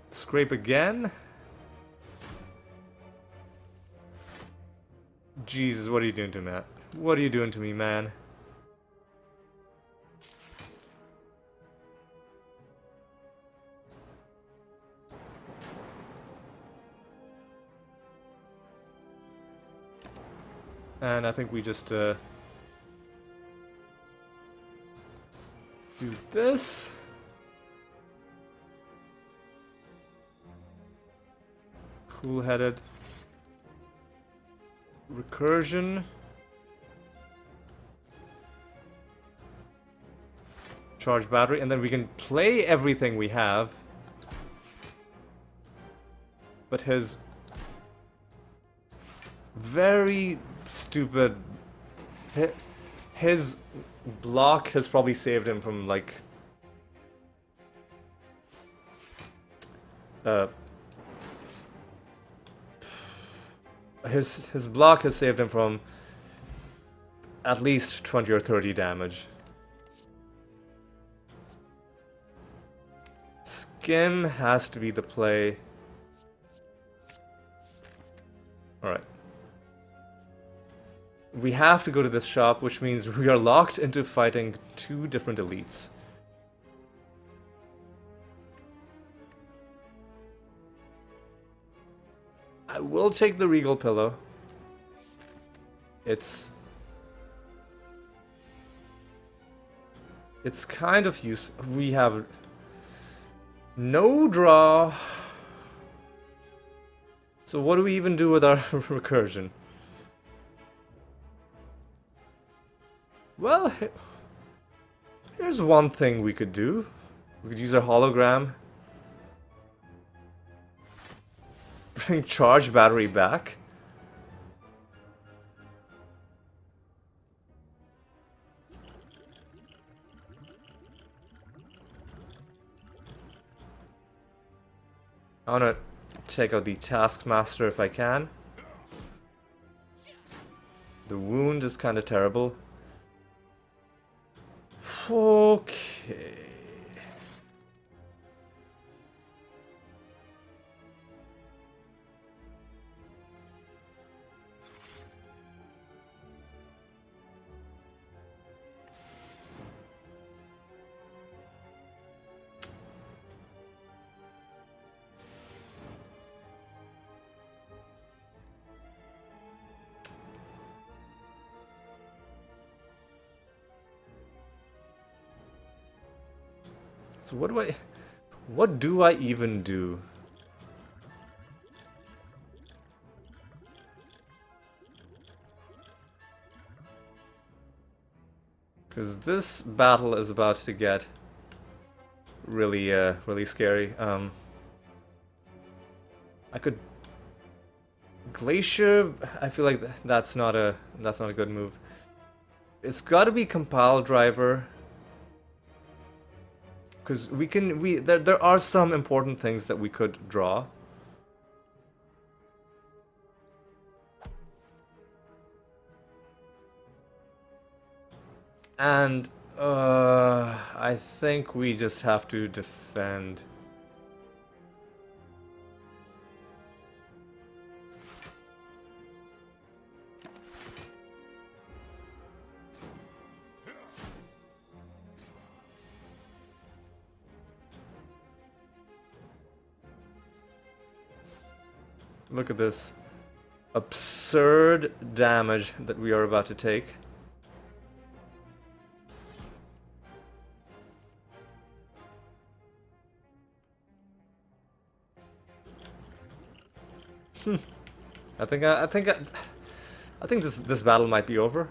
Scrape again. Jesus, what are you doing to me, man? What are you doing to me, man? And I think we just do this. Cool-headed. Recursion. Charge battery, and then we can play everything we have. But his very stupid... His block has probably saved him from, like... His block has saved him from at least 20 or 30 damage. Skim has to be the play. Alright. We have to go to this shop, which means we are locked into fighting two different elites. I will take the Regal Pillow. It's kind of useful. We have no draw. So what do we even do with our recursion? Well, here's one thing we could do. We could use our hologram. Bring charge battery back. I wanna check out the Taskmaster if I can. The wound is kinda terrible. Okay. So what do I even do? Because this battle is about to get really, really scary. I could Glacier. I feel like that's not a good move. It's got to be Compile Driver. Because there are some important things that we could draw. And I think we just have to defend. Look at this absurd damage that we are about to take. I think this battle might be over.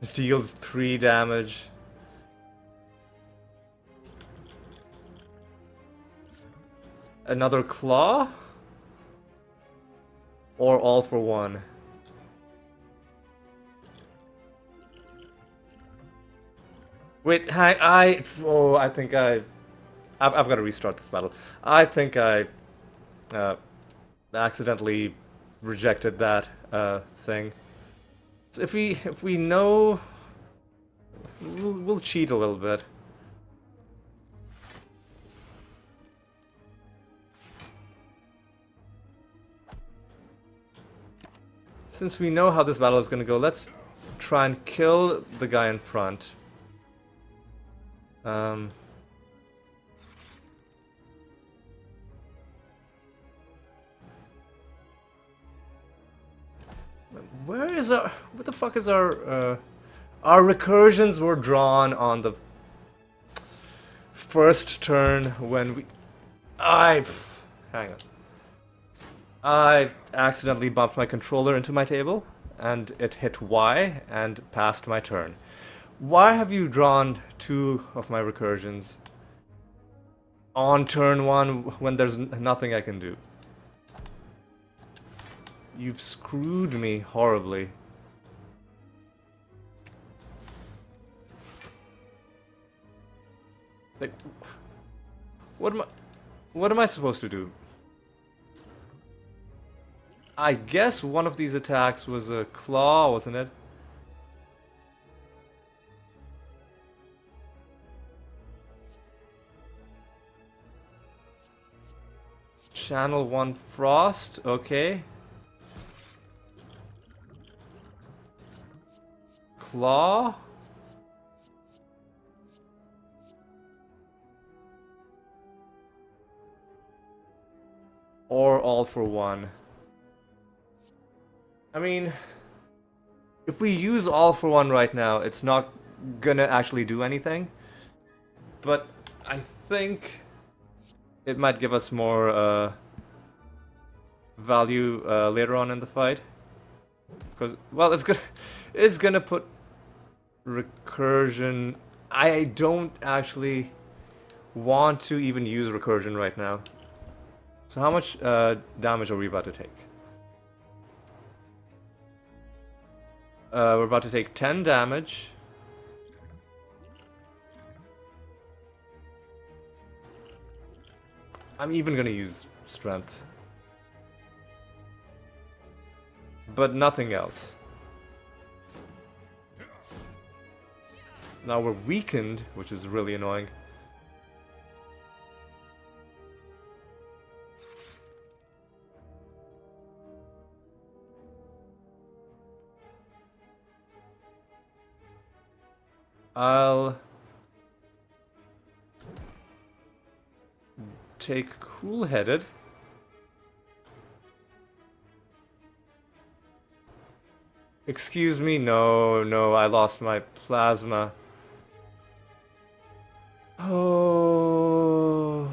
It deals 3 damage. Another claw? Or all for one? Wait, I think I've got to restart this battle. I think I accidentally rejected that thing. So if we know, we'll cheat a little bit. Since we know how this battle is going to go, let's try and kill the guy in front. Where is our... What the fuck is our... Our recursions were drawn on the first turn when we... Hang on. I accidentally bumped my controller into my table, and it hit Y and passed my turn. Why have you drawn 2 of my recursions on turn 1 when there's nothing I can do? You've screwed me horribly. Like, what am I supposed to do? I guess one of these attacks was a claw, wasn't it? Channel 1 Frost, okay. Claw? Or all for one. I mean, if we use all for one right now, it's not gonna actually do anything. But I think it might give us more value later on in the fight. Because, well, it's gonna put recursion. I don't actually want to even use recursion right now. So how much damage are we about to take? We're about to take 10 damage. I'm even gonna use strength. But nothing else. Now we're weakened, which is really annoying. I'll take cool-headed. Excuse me, no, I lost my plasma. Oh.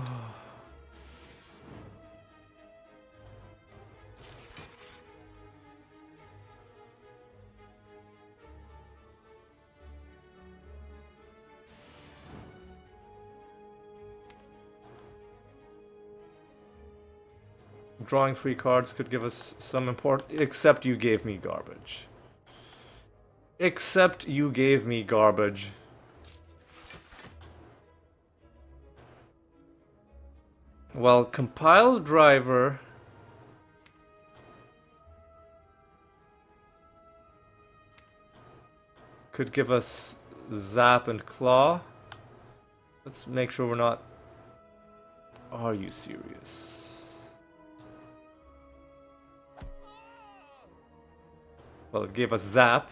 Drawing 3 cards could give us some important... Except you gave me garbage. Except you gave me garbage. Well, compile driver... could give us zap and claw. Let's make sure we're not... Are you serious? Well, it gave us zap.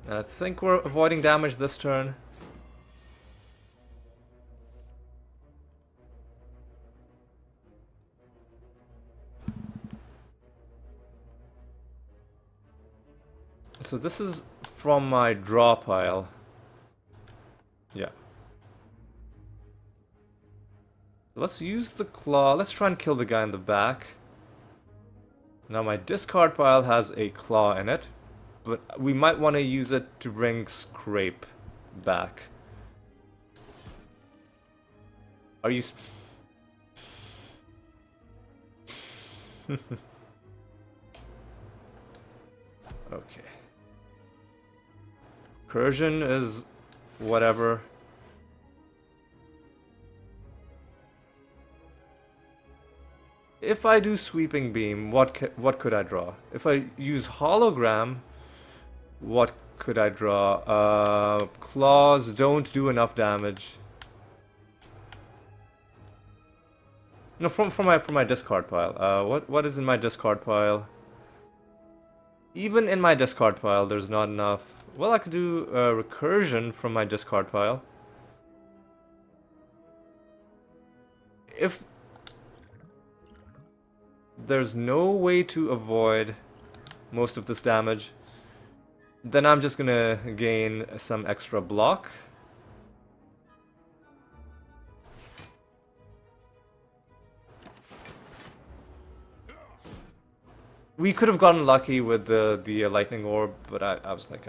And I think we're avoiding damage this turn. So this is from my draw pile. Yeah. Let's use the claw. Let's try and kill the guy in the back. Now my discard pile has a claw in it, but we might want to use it to bring Scrape back. Are you... Okay. Recursion is whatever. If I do Sweeping Beam, what could I draw? If I use Hologram, what could I draw? Claws don't do enough damage. No, from my discard pile. What is in my discard pile? Even in my discard pile, there's not enough. Well, I could do Recursion from my discard pile. If there's no way to avoid most of this damage, then I'm just gonna gain some extra block. We could have gotten lucky with the lightning orb, but I was like,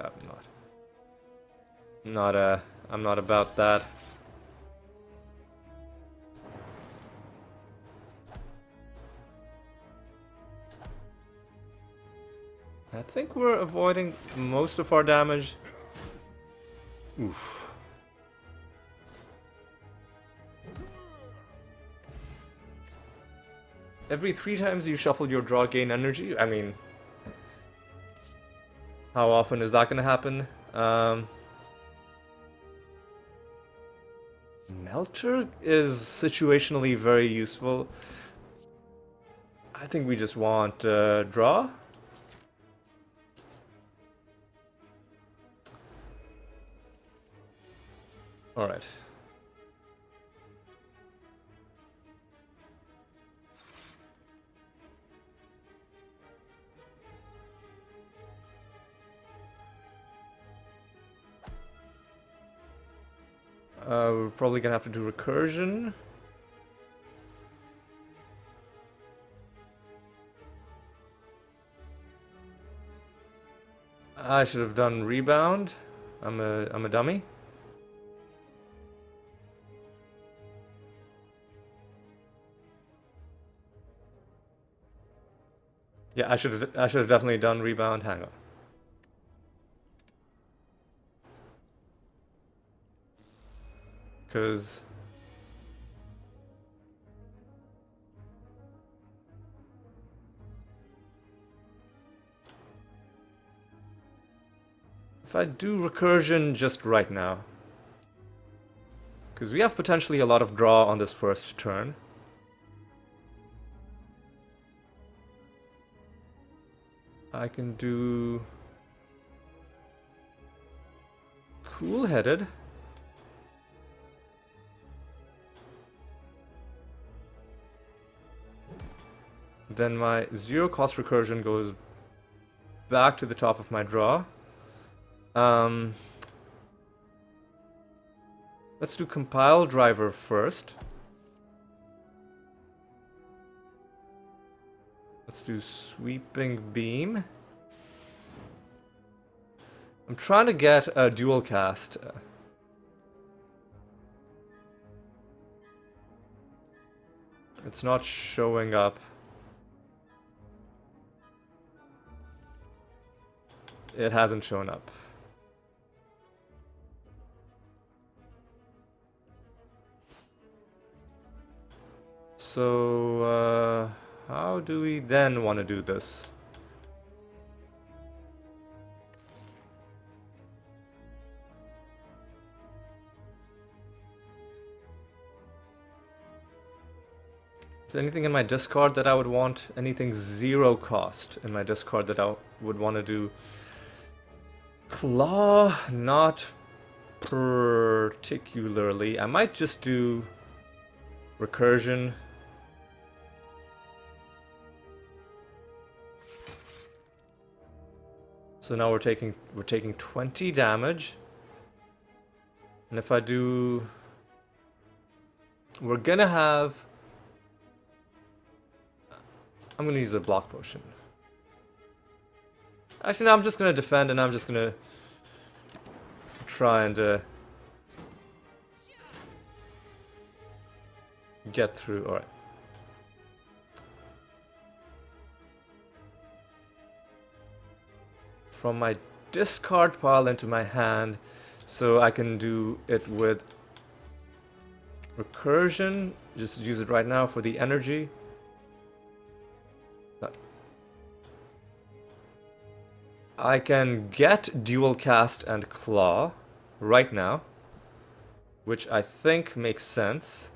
I'm not about that. I think we're avoiding most of our damage. Oof. Every 3 times you shuffle your draw, gain energy. I mean, how often is that gonna happen? Melter is situationally very useful. I think we just want draw. Alright. We're probably gonna have to do Recursion. I should have done Rebound. I'm a dummy. Yeah, I should have definitely done Rebound. Hang on. Because if I do Recursion just right now, because we have potentially a lot of draw on this first turn. I can do... cool-headed. Then my 0-cost recursion goes back to the top of my draw. Let's do compile driver first. Let's do sweeping beam. I'm trying to get a dual cast. It's not showing up. It hasn't shown up. So, how do we then want to do this? Is there anything in my discard that I would want? Anything 0 cost in my discard that I would want to do? Claw, not particularly. I might just do recursion. So now we're taking 20 damage. And if I do, we're gonna have, I'm gonna use a block potion. Actually, no, I'm just gonna defend, and I'm just gonna try and get through. All right. From my discard pile into my hand, so I can do it with recursion. Just use it right now for the energy. I can get dual cast and claw right now, which I think makes sense.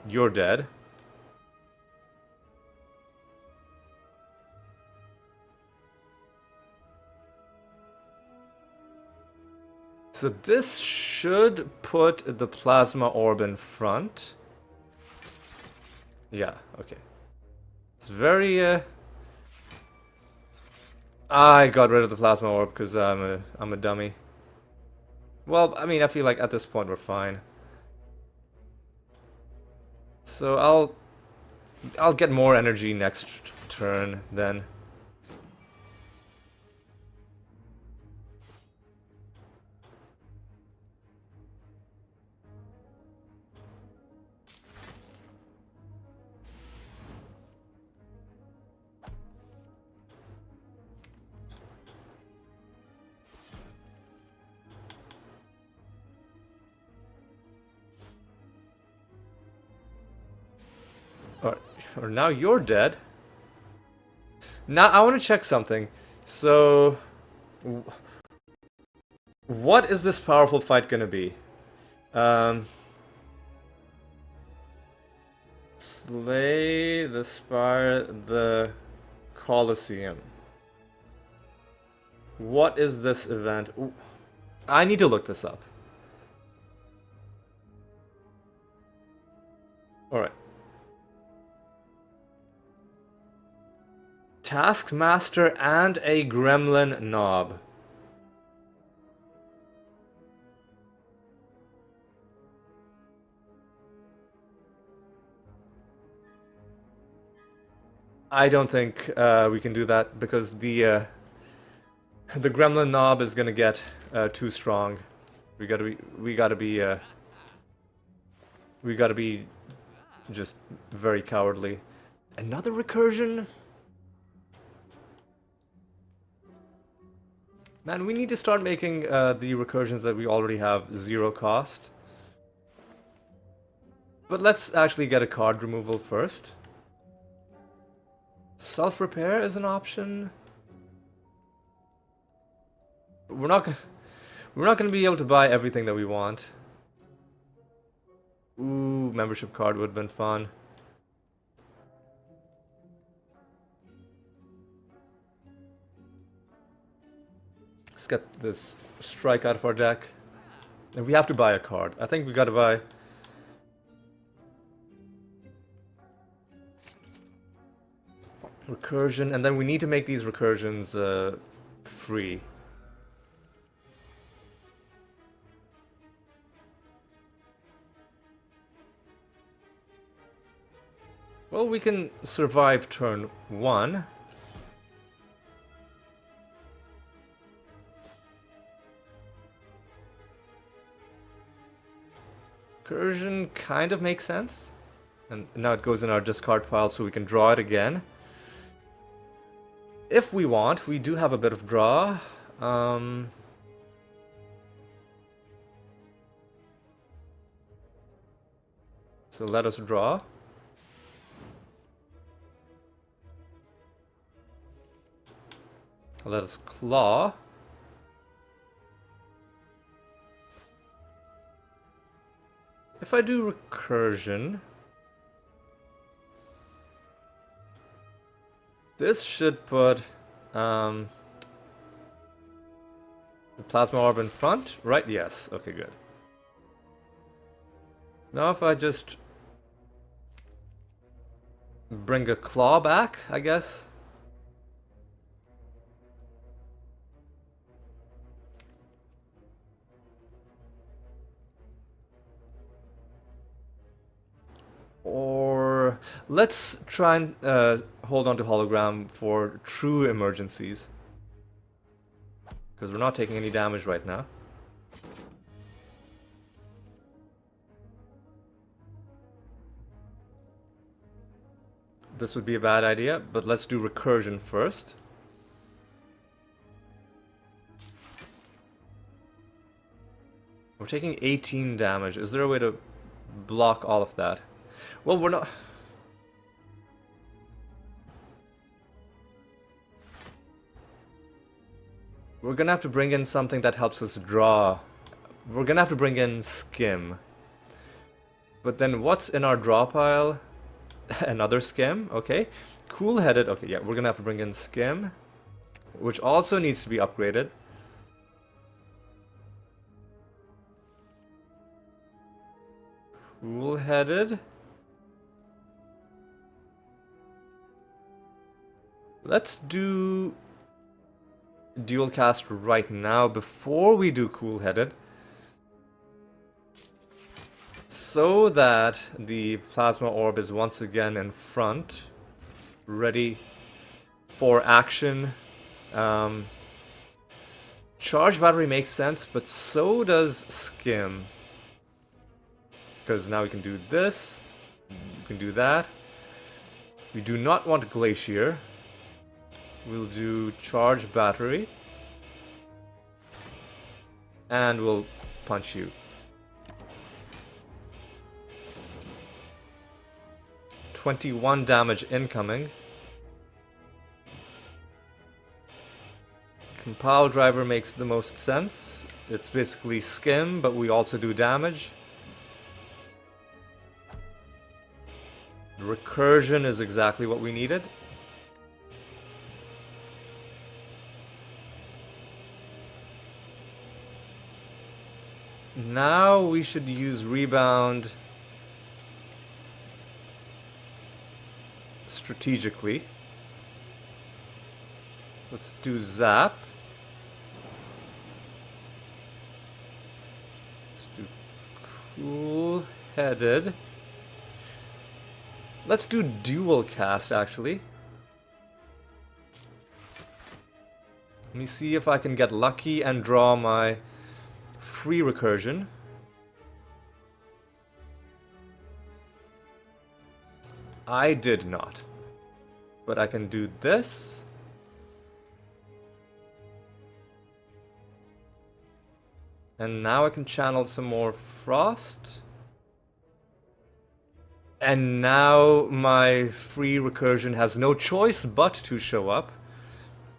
You're dead. So this should put the plasma orb in front. Yeah, okay. It's very I got rid of the plasma orb because I'm a dummy. Well, I mean, I feel like at this point we're fine. So I'll get more energy next turn then. Or now you're dead. Now I want to check something. So, what is this powerful fight gonna be? Slay the Spire, the Colosseum. What is this event? Ooh, I need to look this up. Alright. Taskmaster and a gremlin knob. I don't think we can do that because the gremlin knob is gonna get too strong. We gotta be just very cowardly. Another recursion? Man, we need to start making the recursions that we already have 0 cost. But let's actually get a card removal first. Self-repair is an option. We're not gonna be able to buy everything that we want. Ooh, membership card would have been fun. Let's get this strike out of our deck. And we have to buy a card. I think we gotta buy... recursion, and then we need to make these recursions free. Well, we can survive turn 1. Recursion kind of makes sense. And now it goes in our discard pile so we can draw it again. If we want, we do have a bit of draw. So let us draw. Let us claw. If I do recursion, this should put the plasma orb in front, right? Yes. Okay, good. Now if I just bring a claw back, I guess. Or let's try and hold on to hologram for true emergencies. Because we're not taking any damage right now. This would be a bad idea, but let's do recursion first. We're taking 18 damage. Is there a way to block all of that? Well, we're not... We're gonna have to bring in something that helps us draw. We're gonna have to bring in skim. But then what's in our draw pile? Another skim, okay. Cool-headed, okay, yeah, we're gonna have to bring in skim, which also needs to be upgraded. Cool-headed. Let's do dual cast right now before we do cool-headed, so that the plasma orb is once again in front, ready for action. Charge battery makes sense, but so does skim, because now we can do this, we can do that. We do not want glacier. We'll do charge battery. And we'll punch you. 21 damage incoming. Compile driver makes the most sense. It's basically skim, but we also do damage. Recursion is exactly what we needed. Now we should use rebound strategically. Let's do zap. Let's do cool-headed. Let's do dual cast, actually. Let me see if I can get lucky and draw my free recursion. I did not. But I can do this. And now I can channel some more frost. And now my free recursion has no choice but to show up.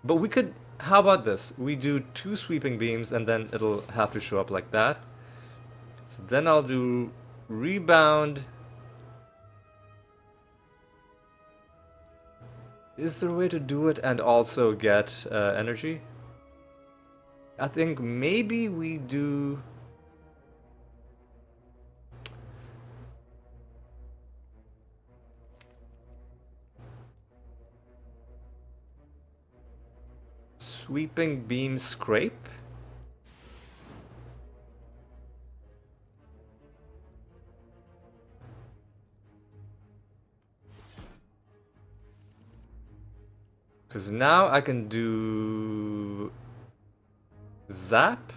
But we could... How about this? We do 2 sweeping beams and then it'll have to show up like that. So then I'll do Rebound. Is there a way to do it and also get energy? I think maybe we do... Sweeping beam scrape? Because now I can do... Zap?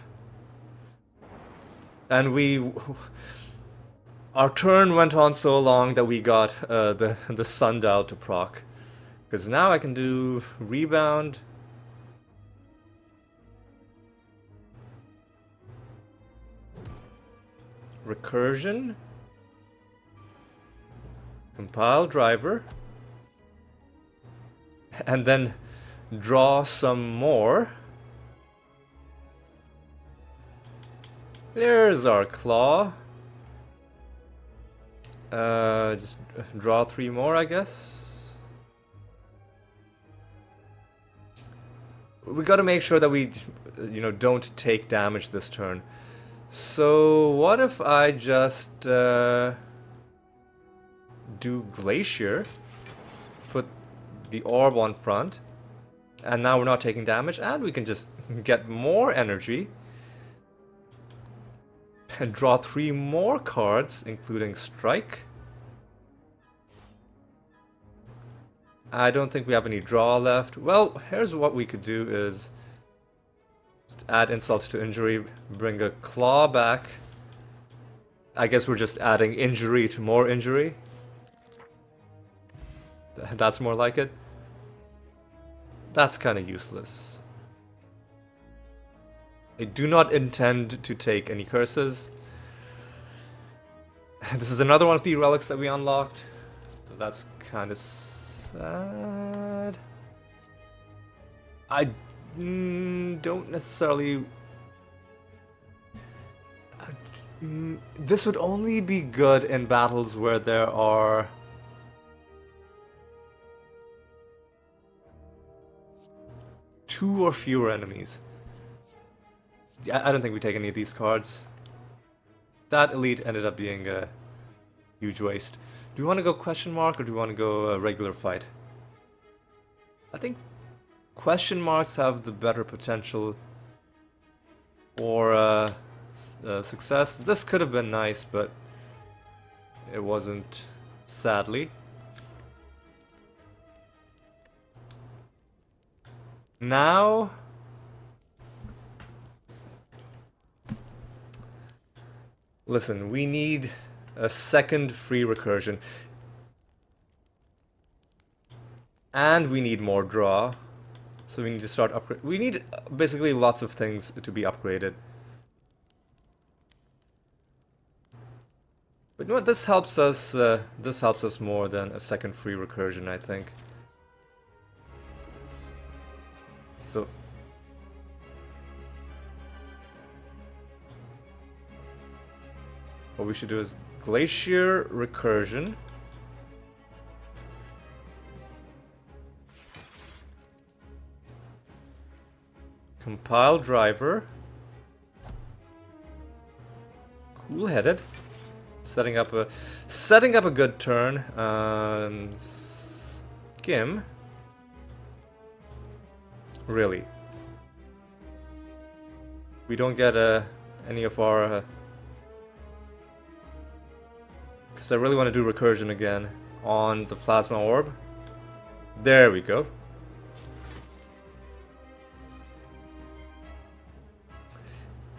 And we... Our turn went on so long that we got the sundial to proc. Because now I can do rebound. Recursion. Compile driver. And then draw some more. There's our claw. Just draw 3 more, I guess. We gotta make sure that we, don't take damage this turn. So what if I just do Glacier, put the orb on front, and now we're not taking damage, and we can just get more energy and draw 3 more cards, including Strike. I don't think we have any draw left. Well, here's what we could do is add insult to injury, bring a claw back. I guess we're just adding injury to more injury. That's more like it. That's kind of useless. I do not intend to take any curses. This is another one of the relics that we unlocked. So that's kind of sad. I don't necessarily... This would only be good in battles where there are... two or fewer enemies. I don't think we take any of these cards. That elite ended up being a huge waste. Do we want to go question mark or do we want to go regular fight? I think question marks have the better potential for success. This could have been nice, but it wasn't, sadly. Now... Listen, we need a second free recursion. And we need more draw. So we need to start upgrade. We need basically lots of things to be upgraded. But you know what? This helps us more than a second free recursion, I think. So what we should do is Glacier Recursion. Compile driver. Cool-headed. Setting up a good turn. Skim. Really. We don't get any of our... Because I really want to do recursion again on the plasma orb. There we go.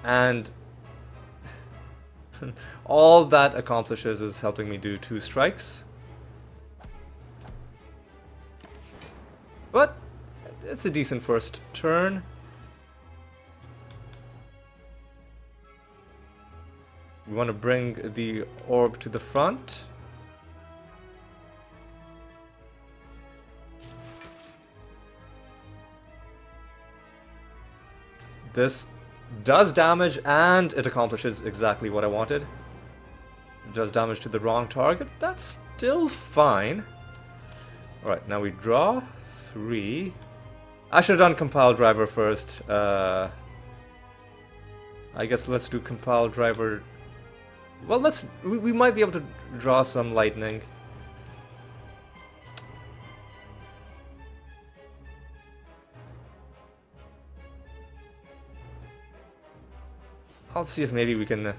And all that accomplishes is helping me do 2 strikes. But it's a decent first turn. We want to bring the orb to the front. This does damage and it accomplishes exactly what I wanted. does damage to the wrong target. That's still fine. Alright, now we draw 3. I should have done compile driver first. I guess let's do compile driver. Well, we might be able to draw some lightning. I'll see if maybe we can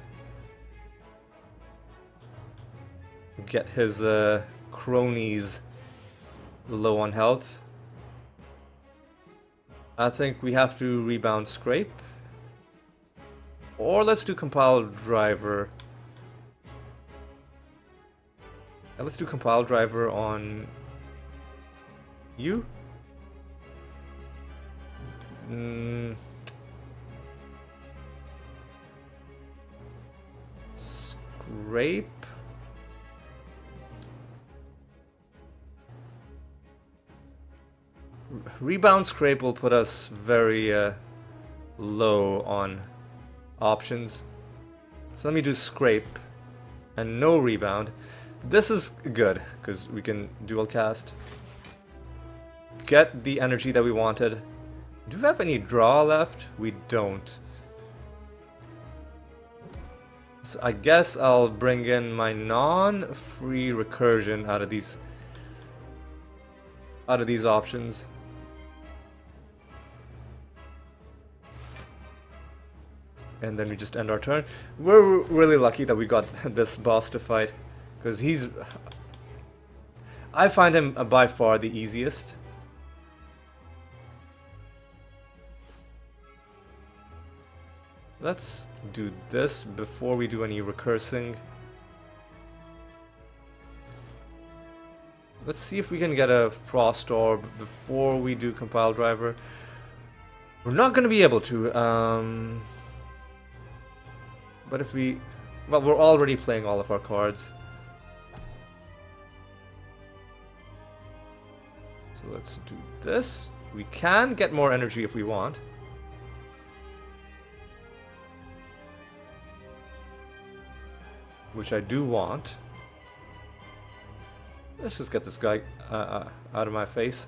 get his cronies low on health. I think we have to rebound scrape. Or let's do compile driver. And let's do compile driver on you. Scrape. Rebound scrape will put us very low on options. So let me do scrape and no rebound. This is good because we can dual cast. Get the energy that we wanted. Do we have any draw left? We don't. So I guess I'll bring in my non-free recursion out of these options. And then we just end our turn. We're really lucky that we got this boss to fight, because I find him by far the easiest. Let's do this before we do any recursing. Let's see if we can get a Frost Orb before we do compile driver. We're not going to be able to. But if we... Well, we're already playing all of our cards. So let's do this. We can get more energy if we want. Which I do want. Let's just get this guy out of my face.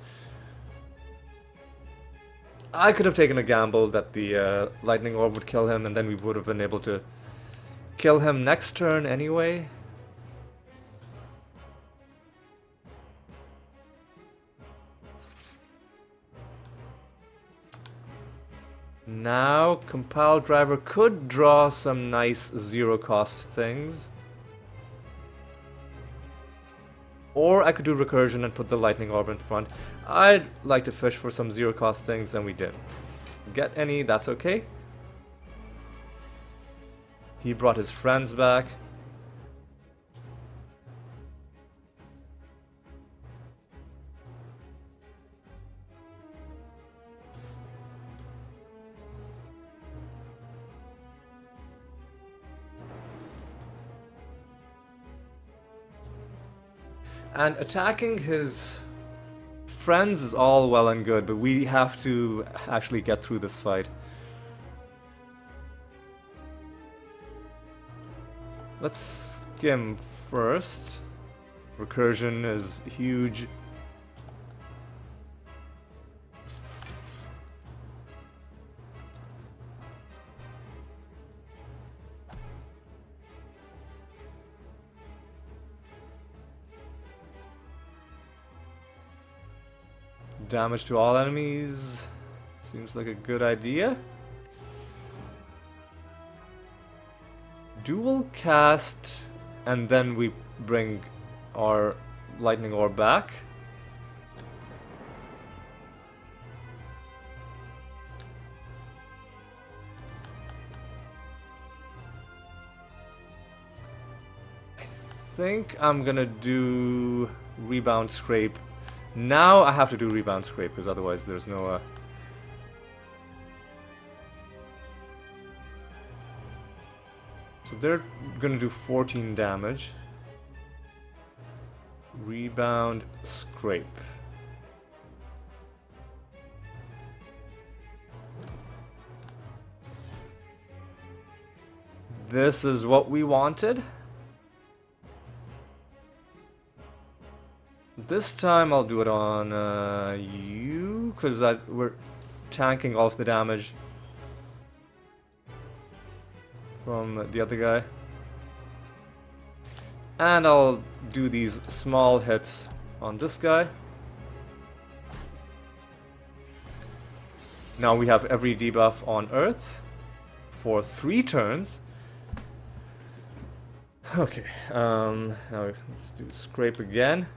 I could have taken a gamble that the lightning orb would kill him, and then we would have been able to kill him next turn anyway. Now, compile driver could draw some nice zero cost things. Or I could do recursion and put the lightning orb in front. I'd like to fish for some zero cost things, and we did. Get any, that's okay. He brought his friends back. And attacking his friends is all well and good, but we have to actually get through this fight. Let's skim first. Recursion is huge. Damage to all enemies seems like a good idea. Dual cast, and then we bring our lightning orb back. I think I'm gonna do rebound scrape. Now I have to do rebound scrape because otherwise there's no So they're gonna do 14 damage. Rebound scrape. This is what we wanted. this time I'll do it on you, because we're tanking all of the damage from the other guy. And I'll do these small hits on this guy. Now we have every debuff on Earth for 3 turns. Okay, now let's do scrape again.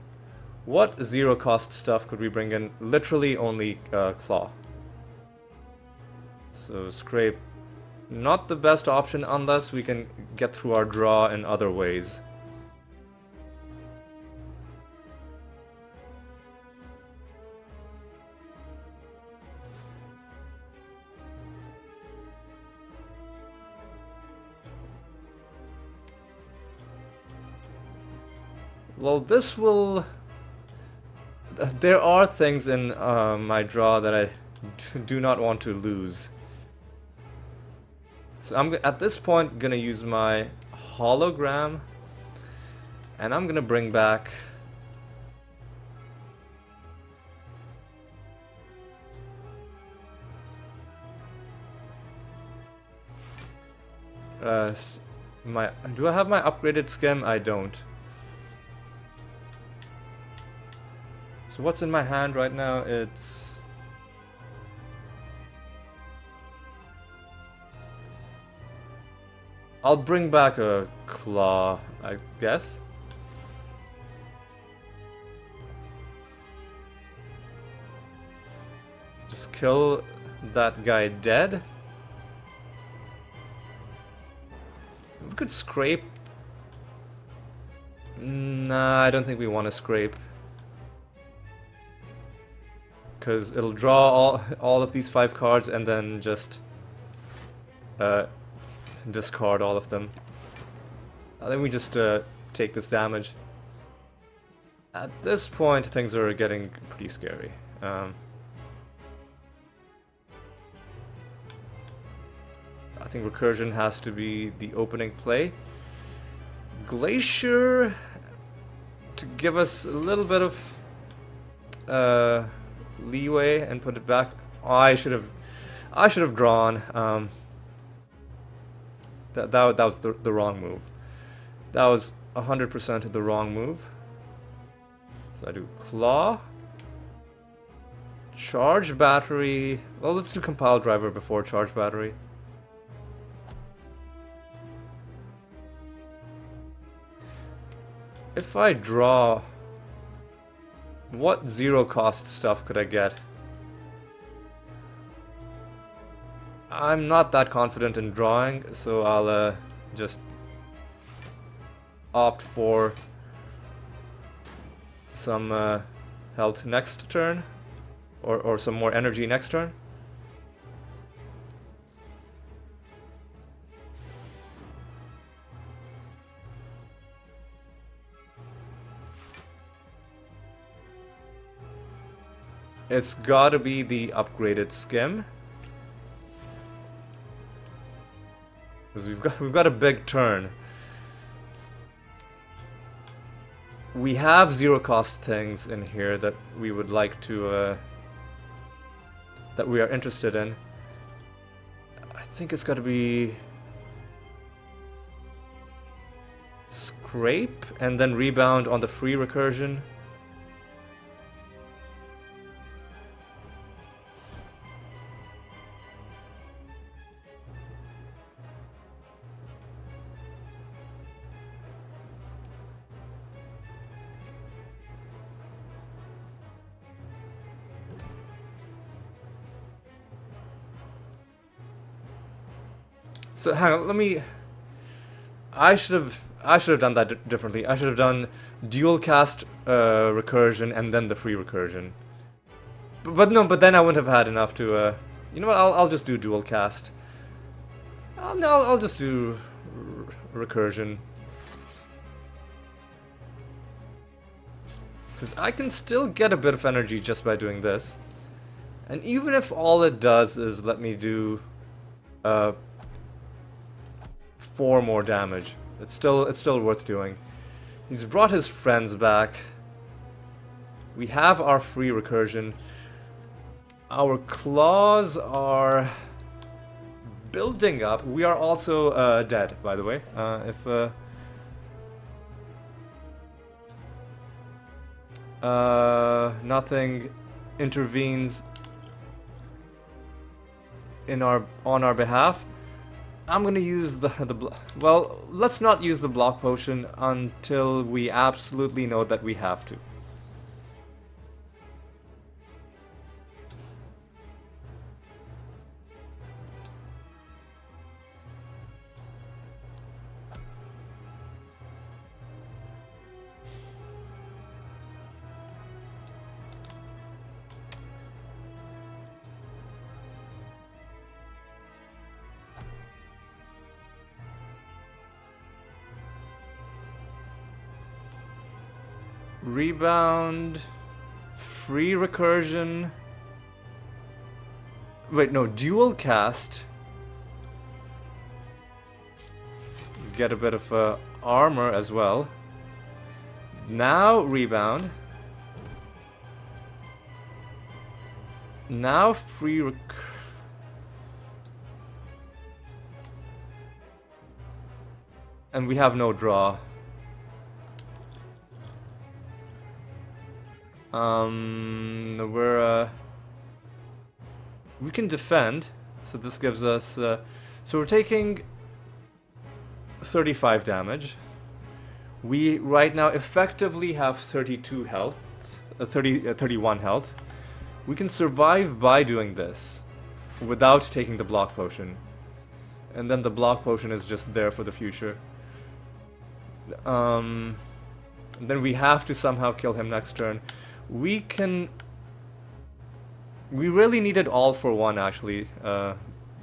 What 0 cost stuff could we bring in? Literally only claw. So scrape, not the best option unless we can get through our draw in other ways. Well, this will... There are things in my draw that I do not want to lose. So I'm at this point gonna use my hologram, and I'm gonna bring back do I have my upgraded skim? I don't. So what's in my hand right now? It's... I'll bring back a claw, I guess. Just kill that guy dead. We could scrape. Nah, I don't think we want to scrape. Because it'll draw all of these 5 cards and then just discard all of them. Then we just take this damage. At this point, things are getting pretty scary. I think Recursion has to be the opening play. Glacier to give us a little bit of leeway and put it back. Oh, I should have drawn. That was the wrong move. That was 100% the wrong move. So I do claw, charge battery. Well, let's do compile driver before charge battery. If I draw, what 0 cost stuff could I get? I'm not that confident in drawing, so I'll just opt for some health next turn, or some more energy next turn. It's gotta be the upgraded skim. Because we've got a big turn. We have 0 cost things in here that we would like to that we are interested in. I think it's got to be scrape and then rebound on the free recursion. So hang on, let me... I should have done that differently. I should have done dual cast recursion and then the free recursion. But then I wouldn't have had enough to... you know what? I'll just do dual cast. I'll just do recursion. Because I can still get a bit of energy just by doing this. And even if all it does is let me do 4 more damage, it's still worth doing. He's brought his friends back. We have our free recursion. Our claws are building up. We are also dead, by the way. If nothing intervenes in on our behalf, I'm gonna use well, let's not use the block potion until we absolutely know that we have to. Rebound, free recursion. Wait, no, dual cast. Get a bit of armor as well. Now rebound. Now free and we have no draw. We can defend, so this gives us, so we're taking 35 damage. We right now effectively have 32 health, 31 health. We can survive by doing this, without taking the block potion. And then the block potion is just there for the future. Then we have to somehow kill him next turn. We really needed all for one, actually.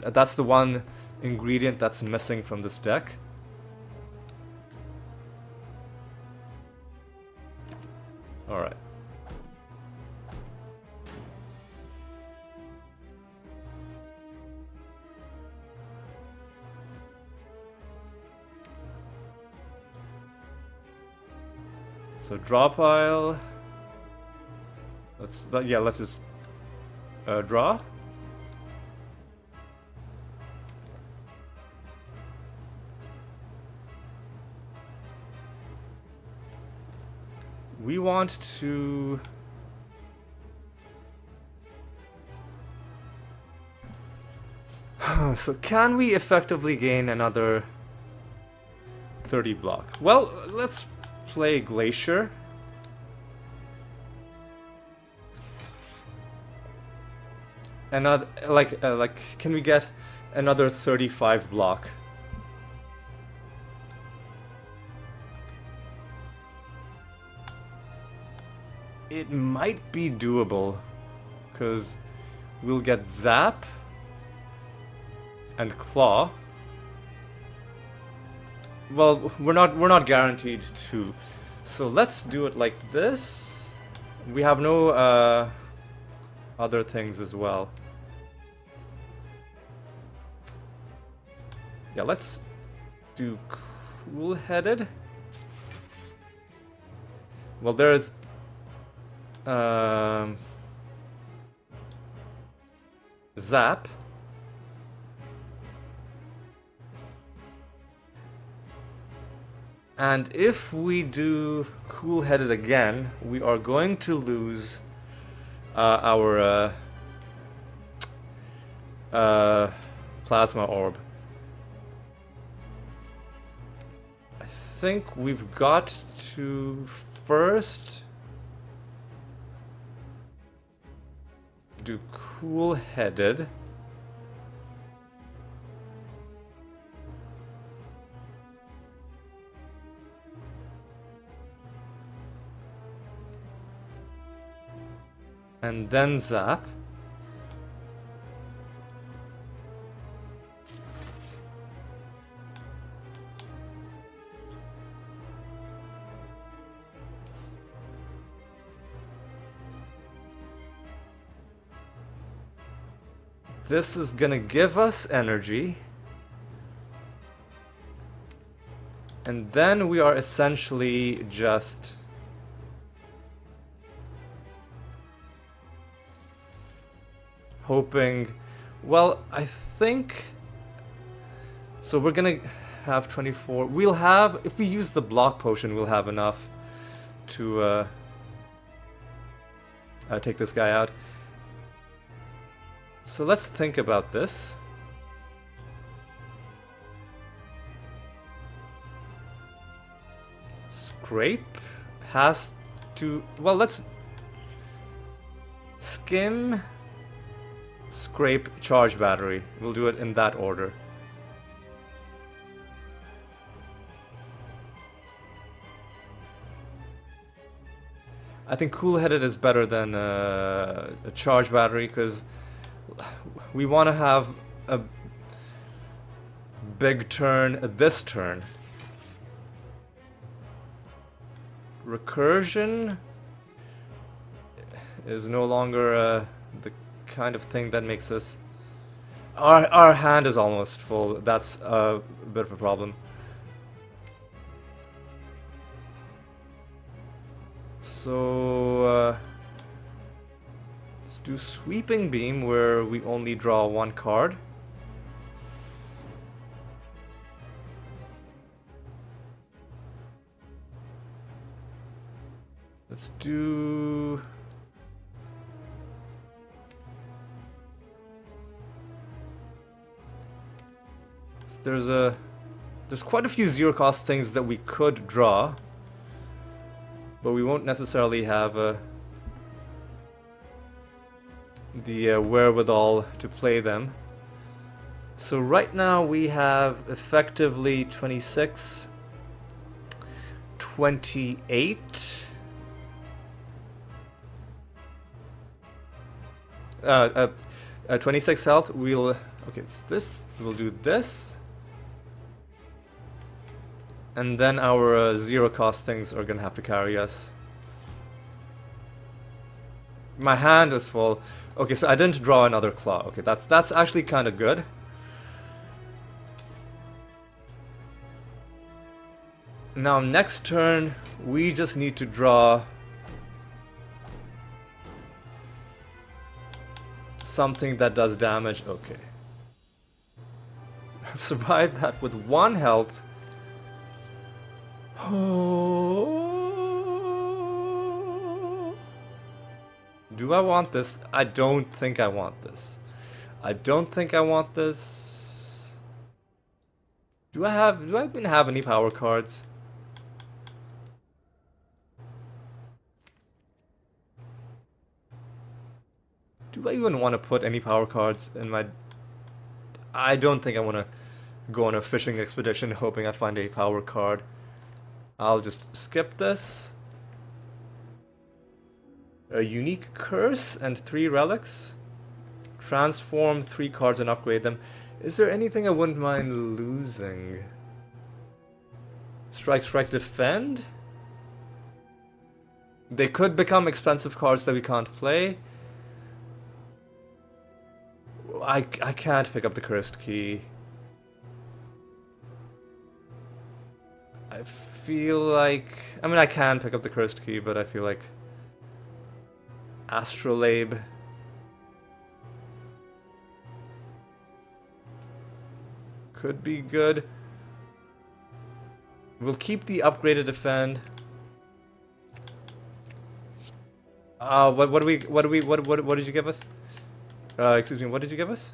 That's the one ingredient that's missing from this deck. Alright. So draw pile. Let's just draw. We want to so can we effectively gain another 30 block? Well, let's play Glacier. Another, can we get another 35 block? It might be doable, because we'll get Zap and Claw. Well, we're not guaranteed to, so let's do it like this. We have no other things as well. Yeah, let's do Cool-Headed. Well, there's Zap. And if we do Cool-Headed again, we are going to lose our Plasma Orb. I think we've got to first do Cool-Headed. And then Zap. This is gonna give us energy. And then we are essentially just hoping... Well, I think... So we're gonna have 24... We'll have... If we use the block potion, we'll have enough to take this guy out. So let's think about this. Scrape has to... Well, let's... Skim, scrape, charge battery. We'll do it in that order. I think cool-headed is better than a charge battery because we want to have a big turn this turn. Recursion is no longer the kind of thing that makes us... Our hand is almost full. That's a bit of a problem. So let's do Sweeping Beam where we only draw one card. Let's do... There's quite a few zero cost things that we could draw, but we won't necessarily have the wherewithal to play them. So right now we have effectively 26, 28. 26 health. We'll we'll do this. And then our zero cost things are gonna have to carry us. My hand is full. Okay, so I didn't draw another claw. Okay, that's actually kind of good. Now next turn, we just need to draw something that does damage. Okay. I've survived that with 1 health. Oh. Do I want this? I don't think I want this. I don't think I want this. Do I even have any power cards? Do I even want to put any power cards in my... I don't think I want to go on a fishing expedition hoping I find a power card. I'll just skip this. A unique curse and 3 relics. Transform 3 cards and upgrade them. Is there anything I wouldn't mind losing? Strike, strike, defend? They could become expensive cards that we can't play. I can't pick up the cursed key. I feel like... I mean, I can pick up the cursed key, but I feel like... Astrolabe. Could be good. We'll keep the upgraded defend. What did you give us? Excuse me, what did you give us?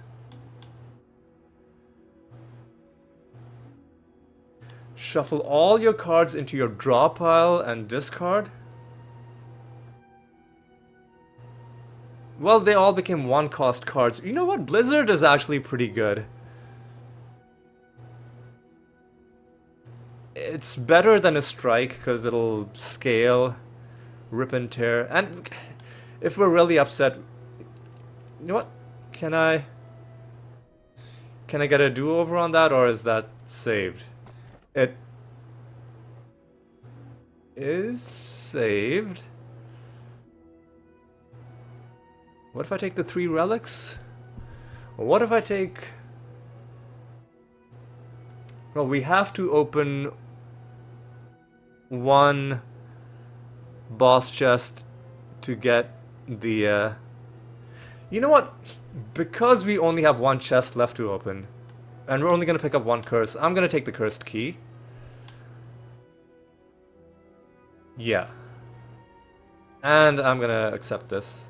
Shuffle all your cards into your draw pile and discard. Well, they all became 1-cost cards. You know what? Blizzard is actually pretty good. It's better than a strike because it'll scale, rip and tear. And if we're really upset, you know what? Can I get a do-over on that, or is that saved? It is saved. What if I take the 3 relics? Or what if I take... Well, we have to open 1 boss chest to get the... You know what? Because we only have one chest left to open, and we're only gonna pick up one curse, I'm gonna take the cursed key. Yeah. And I'm gonna accept this.